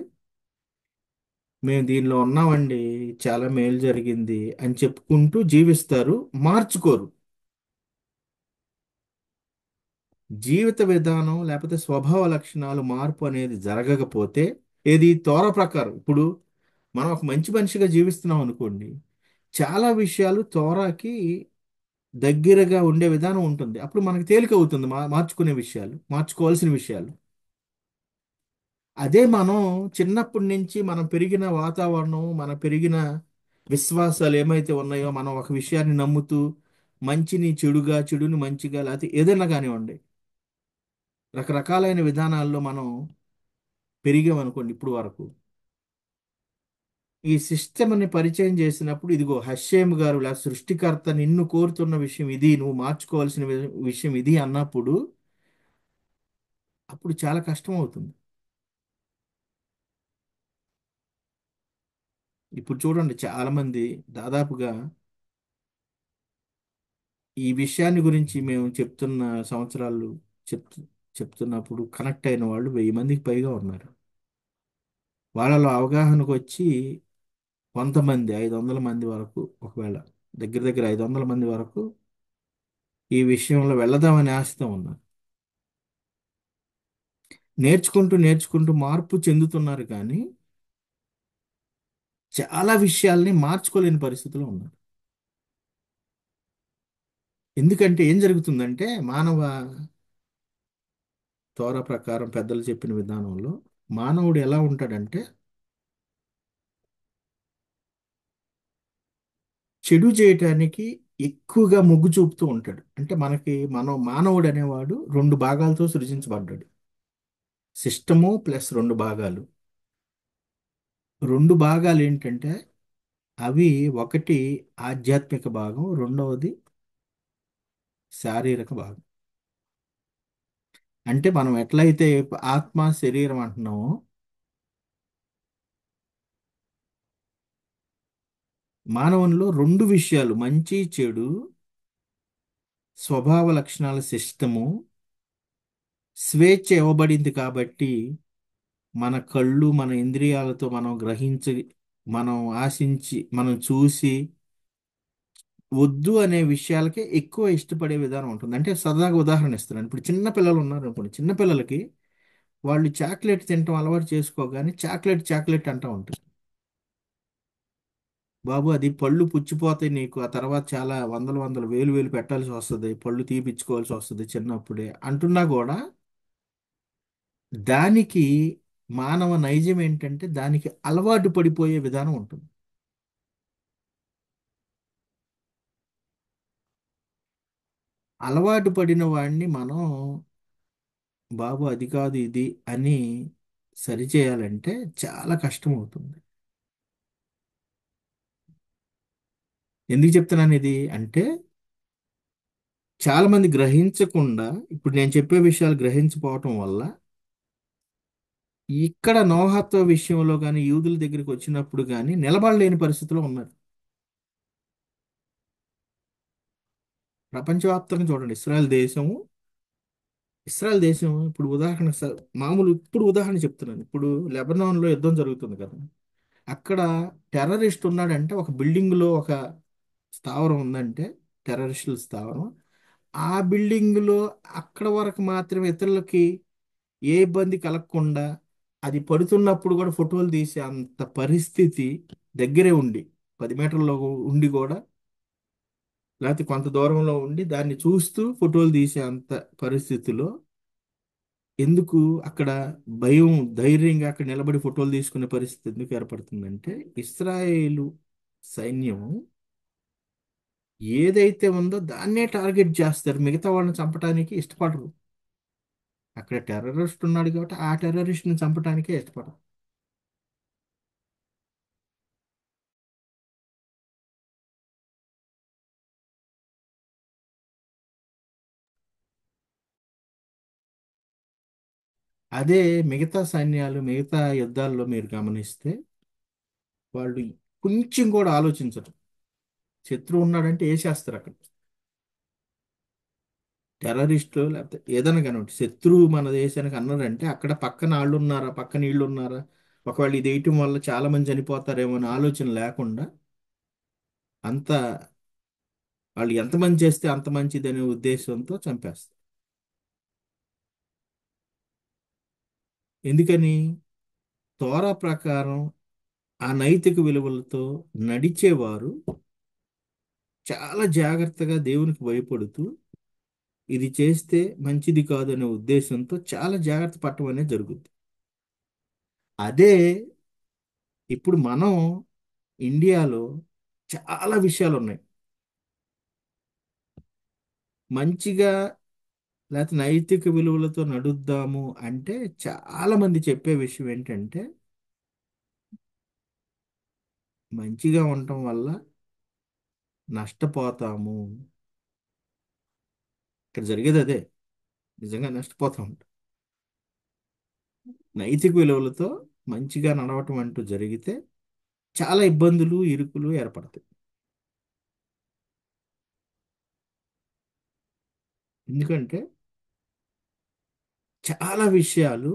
మేము దీనిలో ఉన్నామండి, చాలా మేలు జరిగింది అని చెప్పుకుంటూ జీవిస్తారు, మార్చుకోరు. జీవిత విధానం లేకపోతే స్వభావ లక్షణాలు మార్పు అనేది జరగకపోతే, ఏది తోర ప్రకారం ఇప్పుడు మనం ఒక మంచి మనిషిగా జీవిస్తున్నాం అనుకోండి, చాలా విషయాలు తోరాకి దగ్గరగా ఉండే విధానం ఉంటుంది. అప్పుడు మనకు తేలిక అవుతుంది మార్చుకునే విషయాలు, మార్చుకోవాల్సిన విషయాలు. అదే మనం చిన్నప్పటి నుంచి మనం పెరిగిన వాతావరణం, మన పెరిగిన విశ్వాసాలు ఏమైతే ఉన్నాయో, మనం ఒక విషయాన్ని నమ్ముతూ మంచిని చెడుగా, చెడుని మంచిగా, లేకపోతే ఏదైనా కానివ్వండి, రకరకాలైన విధానాల్లో మనం పెరిగామనుకోండి ఇప్పుడు వరకు. ఈ సిస్టమ్ని పరిచయం చేసినప్పుడు, ఇదిగో హషేమ్ గారు లేదా సృష్టికర్త నిన్ను కోరుతున్న విషయం ఇది, నువ్వు మార్చుకోవాల్సిన విషయం ఇది అన్నప్పుడు అప్పుడు చాలా కష్టం అవుతుంది. ఇప్పుడు చూడండి, చాలా మంది దాదాపుగా ఈ విషయాన్ని గురించి మేము చెప్తున్న సంవత్సరాలు చెప్తు చెప్తున్నప్పుడు కనెక్ట్ అయిన వాళ్ళు 1000 మందికి పైగా ఉన్నారు. వాళ్ళలో అవగాహనకు వచ్చి కొంతమంది 500 మంది వరకు, ఒకవేళ దగ్గర దగ్గర 500 మంది వరకు ఈ విషయంలో వెళదామని ఆశతో ఉన్నారు. నేర్చుకుంటూ నేర్చుకుంటూ మార్పు చెందుతున్నారు, కానీ చాలా విషయాల్ని మార్చుకోలేని పరిస్థితిలో ఉన్నారు. ఎందుకంటే ఏం జరుగుతుందంటే, మానవ తోర ప్రకారం పెద్దలు చెప్పిన విధానంలో మానవుడు ఎలా ఉంటాడంటే, చెడు చేయటానికి ఎక్కువగా మొగ్గు చూపుతూ ఉంటాడు. అంటే మానవుడు అనేవాడు 2 భాగాలతో సృజించబడ్డాడు. సిస్టము ప్లస్ 2 భాగాలు. 2 భాగాలు ఏంటంటే, అవి ఒకటి ఆధ్యాత్మిక భాగం, రెండవది శారీరక భాగం. అంటే మనం ఎట్లయితే ఆత్మ శరీరం అంటున్నామో, మానవునిలో 2 విషయాలు, మంచి చెడు, స్వభావ లక్షణాల సిస్టము, స్వేచ్ఛ ఇవ్వబడింది కాబట్టి మన కళ్ళు, మన ఇంద్రియాలతో మనం గ్రహించి, మనం ఆశించి, మనం చూసి వద్దు అనే విషయాలకే ఎక్కువ ఇష్టపడే విధానం ఉంటుంది. అంటే సరదాగా ఉదాహరణ ఇస్తున్నాను. ఇప్పుడు చిన్న పిల్లలు ఉన్నారు అనుకోండి, చిన్న పిల్లలకి వాళ్ళు చాక్లెట్ తినటం అలవాటు చేసుకోగానే చాక్లెట్ చాక్లెట్ అంటూ ఉంటారు. బాబు అది పళ్ళు పుచ్చిపోతాయి నీకు, ఆ తర్వాత చాలా వందలు వందలు వేలు వేలు పెట్టాల్సి వస్తుంది, పళ్ళు తీపిచ్చుకోవాల్సి వస్తుంది చిన్నప్పుడే అంటున్నా కూడా, దానికి మానవ నైజం ఏంటంటే దానికి అలవాటు పడిపోయే విధానం ఉంటుంది. అలవాటు పడిన వాడిని మనం, బాబు అది కాదు ఇది అని సరిచేయాలంటే చాలా కష్టం అవుతుంది. ఎందుకు చెప్తున్నాను ఇది అంటే, చాలా మంది గ్రహించకుండా, ఇప్పుడు నేను చెప్పే విషయాలు గ్రహించకపోవటం వల్ల, ఇక్కడ నోహత్వ విషయంలో కానీ యూదుల దగ్గరికి వచ్చినప్పుడు కానీ నిలబడలేని పరిస్థితిలో ఉన్నారు. ప్రపంచవ్యాప్తంగా చూడండి, ఇస్రాయల్ దేశం ఇప్పుడు ఉదాహరణ మామూలు ఇప్పుడు ఉదాహరణ చెప్తున్నాను. ఇప్పుడు లెబనాన్లో యుద్ధం జరుగుతుంది కదా, అక్కడ టెర్రరిస్ట్ ఉన్నాడంటే, ఒక బిల్డింగ్లో ఒక స్థావరం ఉందంటే, టెర్రరిస్టుల స్థావరం, ఆ బిల్డింగ్లో అక్కడ వరకు మాత్రమే ఇతరులకి ఏ ఇబ్బంది కలగకుండా అది పడుతున్నప్పుడు కూడా ఫోటోలు తీసే అంత పరిస్థితి, దగ్గరే ఉండి 10 మీటర్లో ఉండి కూడా, లేకపోతే కొంత దూరంలో ఉండి దాన్ని చూస్తూ ఫోటోలు తీసే అంత పరిస్థితిలో, ఎందుకు అక్కడ భయం, ధైర్యంగా అక్కడ నిలబడి ఫోటోలు తీసుకునే పరిస్థితి ఎందుకు ఏర్పడుతుందంటే, ఇస్రాయేలు సైన్యం ఏదైతే ఉందో దాన్నే టార్గెట్ చేస్తారు, మిగతా వాళ్ళని చంపడానికి ఇష్టపడరు. అక్కడ టెర్రరిస్ట్ ఉన్నాడు కాబట్టి ఆ టెర్రరిస్ట్ని చంపడానికే ఇష్టపడరు. అదే మిగతా సైన్యాలు, మిగతా యుద్ధాల్లో మీరు గమనిస్తే వాళ్ళు కొంచెం కూడా ఆలోచించరు. శత్రువు ఉన్నాడంటే వేసేస్తారు అక్కడ. టెర్రరిస్టు లేకపోతే ఏదైనా కానివ్వండి, శత్రువు మన దేశానికి అన్నారంటే అక్కడ పక్కన వాళ్ళు ఉన్నారా, పక్కన వీళ్ళు ఉన్నారా, ఒకవేళ ఇది వేయటం వల్ల చాలా మంది చనిపోతారేమో అనే ఆలోచన లేకుండా, అంత వాళ్ళు ఎంతమంది చేస్తే అంత మంచిదనే ఉద్దేశంతో చంపేస్తారు. ఎందుకని? తోరా ప్రకారం ఆ నైతిక విలువలతో నడిచేవారు చాలా జాగ్రత్తగా దేవునికి భయపడుతూ ఇది చేస్తే మంచిది కాదు అనే ఉద్దేశంతో చాలా జాగ్రత్త పడటం అనేది జరుగుతుంది. అదే ఇప్పుడు మనం ఇండియాలో చాలా విషయాలు ఉన్నాయి. మంచిగా లేకపోతే నైతిక విలువలతో నడుద్దాము అంటే చాలా మంది చెప్పే విషయం ఏంటంటే మంచిగా ఉండటం వల్ల నష్టపోతాము. ఇక్కడ జరిగేది అదే, నిజంగా నష్టపోతాం. నైతిక విలువలతో మంచిగా నడవటం అంటూ జరిగితే చాలా ఇబ్బందులు ఇరుకులు ఏర్పడతాయి. ఎందుకంటే చాలా విషయాలు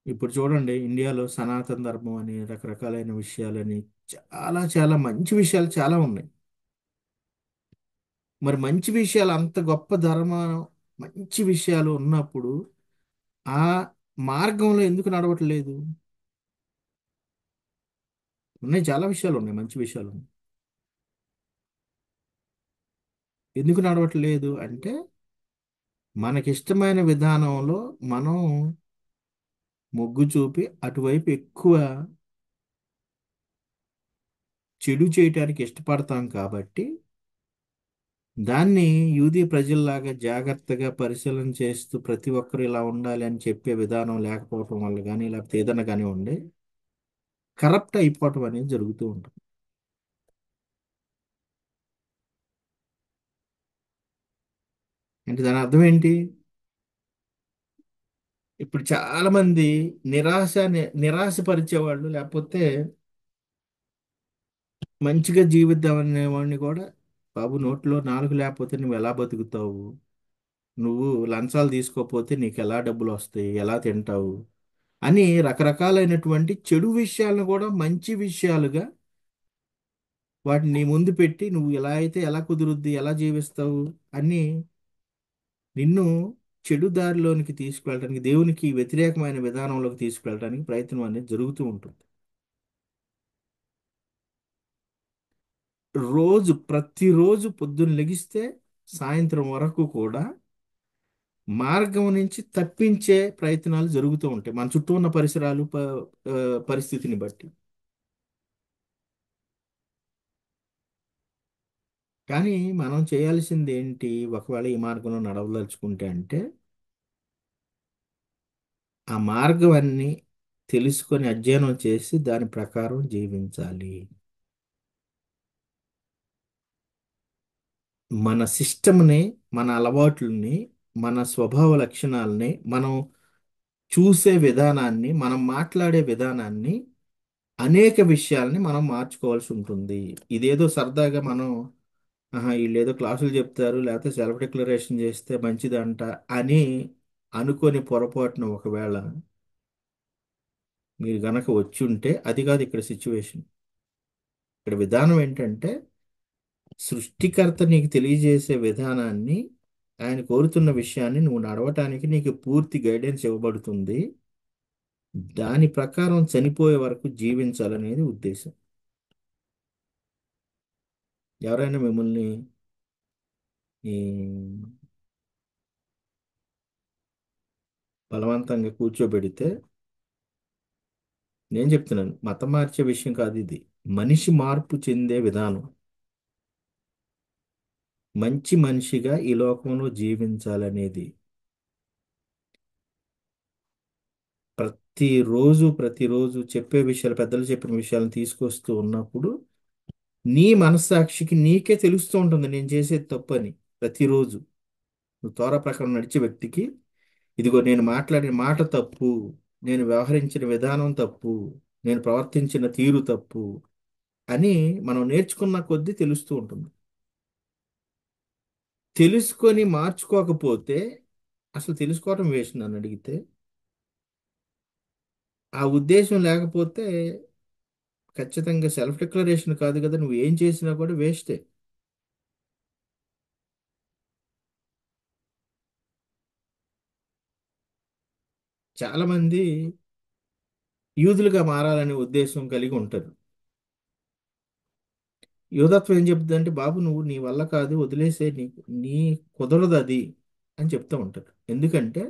ఇప్పుడు చూడండి, ఇండియాలో సనాతన ధర్మం అని రకరకాలైన విషయాలని చాలా చాలా మంచి విషయాలు చాలా ఉన్నాయి. మరి మంచి విషయాలు అంత గొప్ప ధర్మం, మంచి విషయాలు ఉన్నప్పుడు ఆ మార్గంలో ఎందుకు నడవట్లేదు? ఉన్నాయి, చాలా విషయాలు ఉన్నాయి, మంచి విషయాలు ఉన్నాయి. ఎందుకు నడవట్లేదు అంటే మనకిష్టమైన విధానంలో మనం మొగ్గు చూపి అటువైపు ఎక్కువ చెడు చేయటానికి ఇష్టపడతాం కాబట్టి దాన్ని యూది ప్రజల్లాగా జాగ్రత్తగా పరిశీలన చేస్తూ ప్రతి ఒక్కరు ఇలా ఉండాలి అని చెప్పే విధానం లేకపోవటం వల్ల కానీ లేకపోతే ఏదైనా కానీ ఉండే కరప్ట్ అయిపోవటం అనేది జరుగుతూ ఉంటుంది. అంటే దాని అర్థం ఏంటి? ఇప్పుడు చాలా మంది నిరాశపరిచేవాళ్ళు లేకపోతే మంచిగా జీవిద్దాం అనేవాడిని కూడా, బాబు నోట్లో నాలుగు లేకపోతే నువ్వు ఎలా బతుకుతావు, నువ్వు లంచాలు తీసుకోకపోతే నీకు ఎలా డబ్బులు వస్తాయి, ఎలా తింటావు అని రకరకాలైనటువంటి చెడు విషయాలను కూడా మంచి విషయాలుగా వాటిని నీ ముందు పెట్టి నువ్వు ఎలా అయితే ఎలా కుదురుద్ది, ఎలా జీవిస్తావు అని నిన్ను చెడు దారిలోనికి తీసుకువెళ్ళడానికి, దేవునికి వ్యతిరేకమైన విధానంలోకి తీసుకువెళ్ళడానికి ప్రయత్నం అనేది జరుగుతూ ఉంటుంది. ప్రతిరోజు పొద్దున్న లెగిస్తే సాయంత్రం వరకు కూడా మార్గం నుంచి తప్పించే ప్రయత్నాలు జరుగుతూ ఉంటాయి మన చుట్టూ ఉన్న పరిసరాలు పరిస్థితిని బట్టి. కానీ మనం చేయాల్సింది ఏంటి? ఒకవేళ ఈ మార్గంలో నడవదలుచుకుంటే అంటే ఆ మార్గం అన్ని తెలుసుకొని అధ్యయనం చేసి దాని ప్రకారం జీవించాలి. మన సిస్టమ్ని, మన అలవాట్లని, మన స్వభావ లక్షణాలని, మనం చూసే విధానాన్ని, మనం మాట్లాడే విధానాన్ని, అనేక విషయాల్ని మనం మార్చుకోవాల్సి ఉంటుంది. ఇదేదో సరదాగా మనం ఆహా వీళ్ళేదో క్లాసులు చెప్తారు లేకపోతే సెల్ఫ్ డిక్లరేషన్ చేస్తే మంచిదంట అని అనుకొని పొరపాటున ఒకవేళ మీరు గనక వచ్చి ఉంటే అది కాదు ఇక్కడ సిచ్యువేషన్. ఇక్కడ విధానం ఏంటంటే సృష్టికర్త నీకు తెలియజేసే విధానాన్ని, ఆయన కోరుతున్న విషయాన్ని నువ్వు నడవటానికి నీకు పూర్తి గైడెన్స్ ఇవ్వబడుతుంది. దాని ప్రకారం చనిపోయే వరకు జీవించాలనేది ఉద్దేశం. ఎవరైనా మిమ్మల్ని ఈ బలవంతంగా కూర్చోబెడితే నేను చెప్తున్నాను, మతం మార్చే విషయం కాదు ఇది. మనిషి మార్పు చెందే విధానం. మంచి మనిషిగా ఈ లోకంలో జీవించాలనేది ప్రతిరోజు చెప్పే విషయాలు, పెద్దలు చెప్పిన విషయాలను తీసుకొస్తూ ఉన్నప్పుడు నీ మనస్సాక్షికి నీకే తెలుస్తూ ఉంటుంది నేను చేసేది తప్పని. ప్రతిరోజు నువ్వు తోర ప్రకారం నడిచే వ్యక్తికి ఇదిగో నేను మాట్లాడిన మాట తప్పు, నేను వ్యవహరించిన విధానం తప్పు, నేను ప్రవర్తించిన తీరు తప్పు అని మనం నేర్చుకున్న కొద్దీ తెలుస్తూ ఉంటుంది. తెలుసుకొని మార్చుకోకపోతే అసలు తెలుసుకోవటం వేస్ట్ నన్ను అడిగితే. ఆ ఉద్దేశం లేకపోతే ఖచ్చితంగా సెల్ఫ్ డిక్లరేషన్ కాదు కదా, నువ్వు ఏం చేసినా కూడా వేస్టే. చాలామంది యూదులుగా మారాలనే ఉద్దేశం కలిగి ఉంటారు. యోధత్వం ఏం చెప్తుందంటే, బాబు నువ్వు నీ వల్ల కాదు, వదిలేసే, నీ కుదరదు అది అని చెప్తూ ఉంటారు. ఎందుకంటే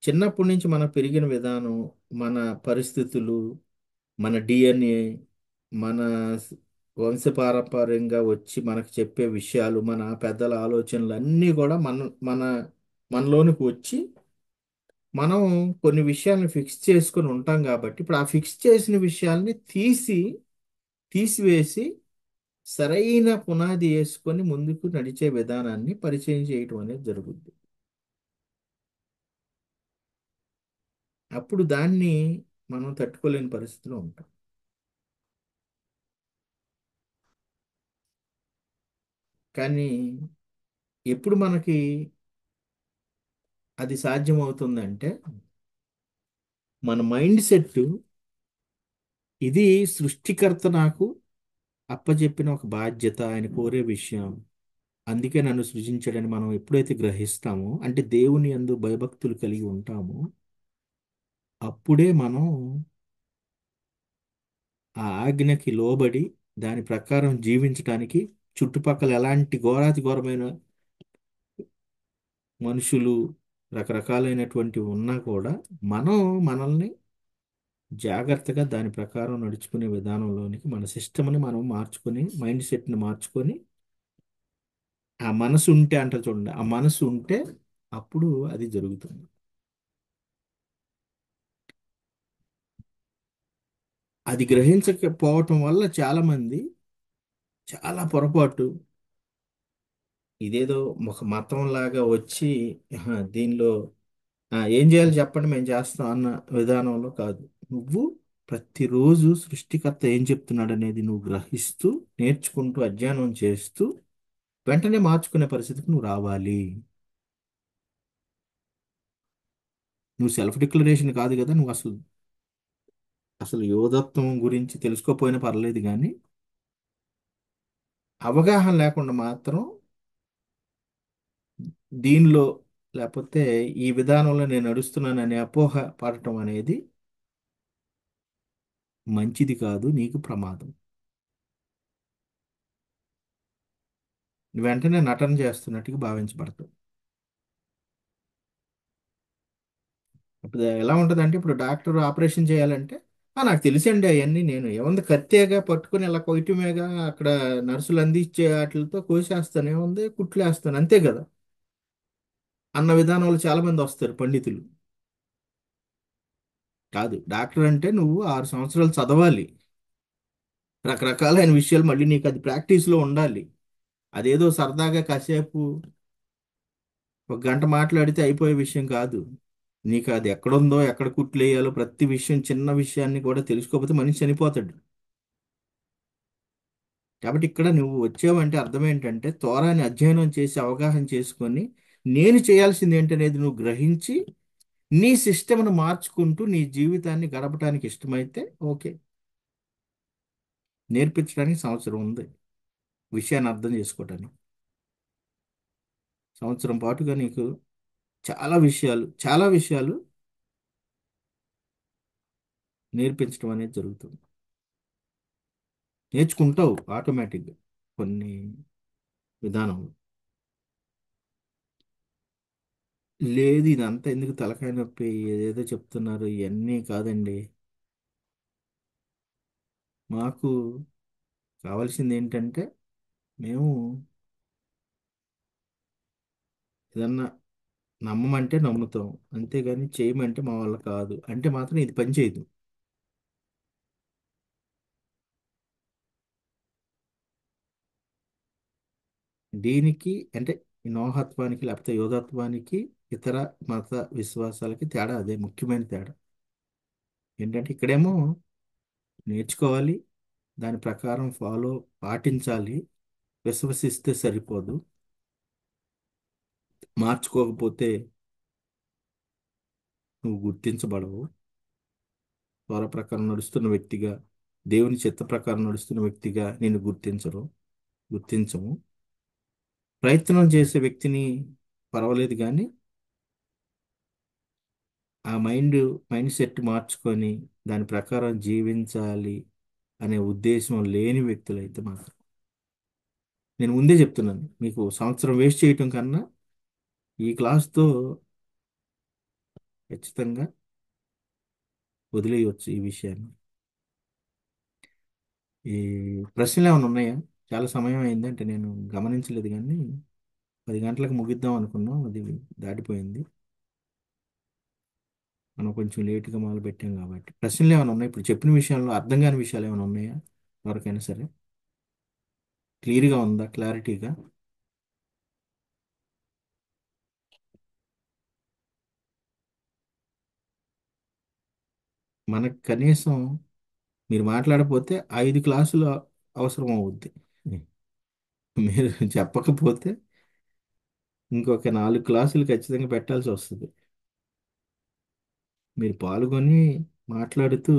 చిన్నప్పటి నుంచి మనం పెరిగిన విధానం, మన పరిస్థితులు, మన డిఎన్ఏ, మన వంశపారంపర్యంగా వచ్చి మనకు చెప్పే విషయాలు, మన పెద్దల ఆలోచనలు అన్నీ కూడా మన మనలోనికి వచ్చి మనం కొన్ని విషయాలను ఫిక్స్ చేసుకొని ఉంటాం. కాబట్టి ఇప్పుడు ఆ ఫిక్స్ చేసిన విషయాల్ని తీసివేసి సరైన పునాది వేసుకొని ముందుకు నడిచే విధానాన్ని పరిచయం చేయటం అనేది జరుగుద్ది. అప్పుడు దాన్ని మనం తట్టుకోలేని పరిస్థితిలో ఉంటాం. కానీ ఎప్పుడు మనకి అది సాధ్యమవుతుందంటే, మన మైండ్ సెట్ ఇది సృష్టికర్త నాకు అప్పచెప్పిన ఒక బాధ్యత, ఆయన కోరే విషయం, అందుకే నన్ను సృజించాడని మనం ఎప్పుడైతే గ్రహిస్తామో, అంటే దేవుని యందు భయభక్తులు కలిగి ఉంటామో, అప్పుడే మనం ఆ ఆజ్ఞకి లోబడి దాని ప్రకారం జీవించడానికి, చుట్టుపక్కల ఎలాంటి ఘోరాతి ఘోరమైన మనుషులు రకరకాలైనటువంటి ఉన్నా కూడా మనం మనల్ని జాగ్రత్తగా దాని ప్రకారం నడుచుకునే విధానంలోనికి మన సిస్టమ్ని మనం మార్చుకొని, మైండ్ సెట్ని మార్చుకొని, ఆ మనసు ఉంటే అంట చూడండి, ఆ మనసు ఉంటే అప్పుడు అది జరుగుతుంది. అది గ్రహించకపోవటం వల్ల చాలామంది చాలా పొరపాటు, ఇదేదో ఒక మతం లాగా వచ్చి దీనిలో ఏం చేయాలి చెప్పండి మేము చేస్తాం అన్న విధానంలో కాదు. నువ్వు ప్రతిరోజు సృష్టికర్త ఏం చెప్తున్నాడు అనేది నువ్వు గ్రహిస్తూ, నేర్చుకుంటూ, అధ్యయనం చేస్తూ వెంటనే మార్చుకునే పరిస్థితికి నువ్వు రావాలి. నువ్వు సెల్ఫ్ డిక్లరేషన్ కాదు కదా, నువ్వు అసలు అసలు యోధత్వం గురించి తెలుసుకోపోయినా పర్లేదు, కానీ అవగాహన లేకుండా మాత్రం దీనిలో, లేకపోతే ఈ విధానంలో నేను నడుస్తున్నాననే అపోహ పడటం అనేది మంచిది కాదు, నీకు ప్రమాదం. నువ్వు వెంటనే నటన చేస్తున్నట్టుగా భావించబడతావు. ఇప్పుడు ఎలా ఉంటుందంటే, ఇప్పుడు డాక్టర్ ఆపరేషన్ చేయాలంటే, నాకు తెలిసండి అవన్నీ, నేను ఏముంది కత్తేగా పట్టుకుని ఇలా కొయ్యటమేగా, అక్కడ నర్సులు అందించే వాటితో కోసేస్తాను, ఏముంది కుట్లేస్తాను అంతే కదా అన్న విధానంలో చాలా మంది వస్తారు పండితులు. కాదు, డాక్టర్ అంటే నువ్వు 6 సంవత్సరాలు చదవాలి, రకరకాలైన విషయాలు మళ్ళీ నీకు అది ప్రాక్టీస్లో ఉండాలి. అదేదో సరదాగా కాసేపు ఒక గంట మాట్లాడితే అయిపోయే విషయం కాదు. నీకు అది ఎక్కడుందో, ఎక్కడ కుట్లు వేయాలో, ప్రతి విషయం, చిన్న విషయాన్ని కూడా తెలుసుకోకపోతే మనిషి చనిపోతాడు. కాబట్టి ఇక్కడ నువ్వు వచ్చావంటే అర్థం ఏంటంటే, తోరాని అధ్యయనం చేసి అవగాహన చేసుకొని నేను చేయాల్సింది ఏంటనేది నువ్వు గ్రహించి నీ సిస్టమ్ను మార్చుకుంటూ నీ జీవితాన్ని గడపడానికి ఇష్టమైతే ఓకే. నేర్పించడానికి సంవత్సరం ఉంది, విషయాన్ని అర్థం చేసుకోవటానికి. సంవత్సరం పాటుగా నీకు చాలా విషయాలు నేర్పించడం అనేది జరుగుతుంది. నేర్చుకుంటావు ఆటోమేటిక్గా కొన్ని విధానంలో. లేదు, ఇదంతా ఎందుకు తలకాయ నొప్పి, ఏదేదో చెప్తున్నారు, ఇవన్నీ కాదండి. మాకు కావాల్సింది ఏంటంటే, మేము ఏదన్నా నమ్మమంటే నమ్ముతాం, అంతేగాని చేయమంటే మా వల్ల కాదు అంటే మాత్రం ఇది పని చేయదు. దీనికి అంటే ఈ నోహత్వానికి లేకపోతే యోధత్వానికి ఇతర మత విశ్వాసాలకి తేడా అదే, ముఖ్యమైన తేడా ఏంటంటే, ఇక్కడేమో నేర్చుకోవాలి, దాని ప్రకారం పాటించాలి, విశ్వసిస్తే సరిపోదు, మార్చుకోకపోతే నువ్వు గుర్తించబడవు. త్వర ప్రకారం నడుస్తున్న వ్యక్తిగా, దేవుని చిత్త ప్రకారం నడుస్తున్న వ్యక్తిగా నేను గుర్తించము. ప్రయత్నం చేసే వ్యక్తిని పర్వాలేదు, కానీ ఆ మైండ్ సెట్ మార్చుకొని దాని ప్రకారం జీవించాలి అనే ఉద్దేశం లేని వ్యక్తులైతే మాత్రం నేను ముందే చెప్తున్నాను, మీకు సంవత్సరం వేస్ట్ చేయటం కన్నా ఈ క్లాస్తో ఖచ్చితంగా వదిలేయవచ్చు ఈ విషయాన్ని. ఈ ప్రశ్నలు ఏమైనా ఉన్నాయా? చాలా సమయం అయిందంటే నేను గమనించలేదు, కానీ 10 గంటలకు ముగిద్దాం అనుకున్నాం, అది దాటిపోయింది. మనం కొంచెం లేట్గా మొదలు పెట్టాం కాబట్టి ప్రశ్నలు ఏమైనా ఉన్నాయి? ఇప్పుడు చెప్పిన విషయాల్లో అర్థం కాని విషయాలు ఏమైనా ఉన్నాయా ఎవరికైనా సరే? క్లియర్గా ఉందా? క్లారిటీగా? మనకు కనీసం మీరు మాట్లాడకపోతే 5 క్లాసులు అవసరం అవుద్ది. మీరు చెప్పకపోతే ఇంకొక 4 క్లాసులు ఖచ్చితంగా పెట్టాల్సి వస్తుంది. మీరు పాల్గొని మాట్లాడుతూ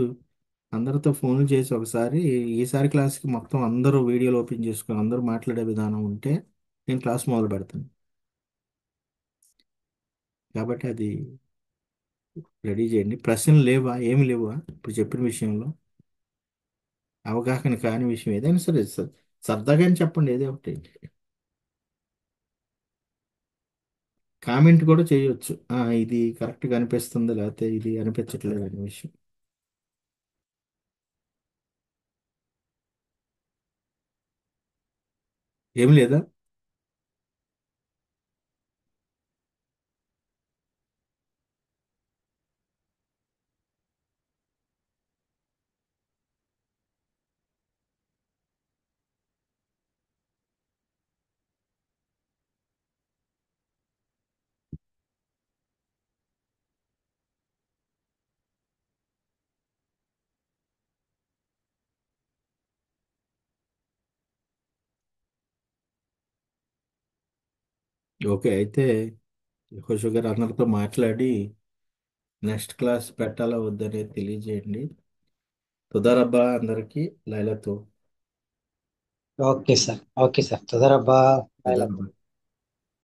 అందరితో ఫోన్లు చేసి ఒకసారి ఈసారి క్లాస్కి మొత్తం అందరూ వీడియోలు ఓపెన్ చేసుకొని అందరూ మాట్లాడే విధానం ఉంటే నేను క్లాస్ మొదలు పెడతాను. కాబట్టి అది రెడీ చేయండి. ప్రశ్నలు లేవా? ఏమి లేవా ఇప్పుడు చెప్పిన విషయంలో? అవగాహన కాని విషయం ఏదైనా సరే సరదాగానే చెప్పండి, ఏదో ఒకటి. కామెంట్ కూడా చేయొచ్చు, ఇది కరెక్ట్గా అనిపిస్తుంది లేకపోతే ఇది అనిపించట్లేదు అనే విషయం. ఏమి లేదా? ఓకే, అయితే యెహోషువ గారు అందరితో మాట్లాడి నెక్స్ట్ క్లాస్ పెట్టాలా వద్దనేది తెలియజేయండి. తుదారబ్బా అందరికీ. లైలతో ఓకే సార్, ఓకే సార్. తొందరబ్బా. తుదారబ్బా.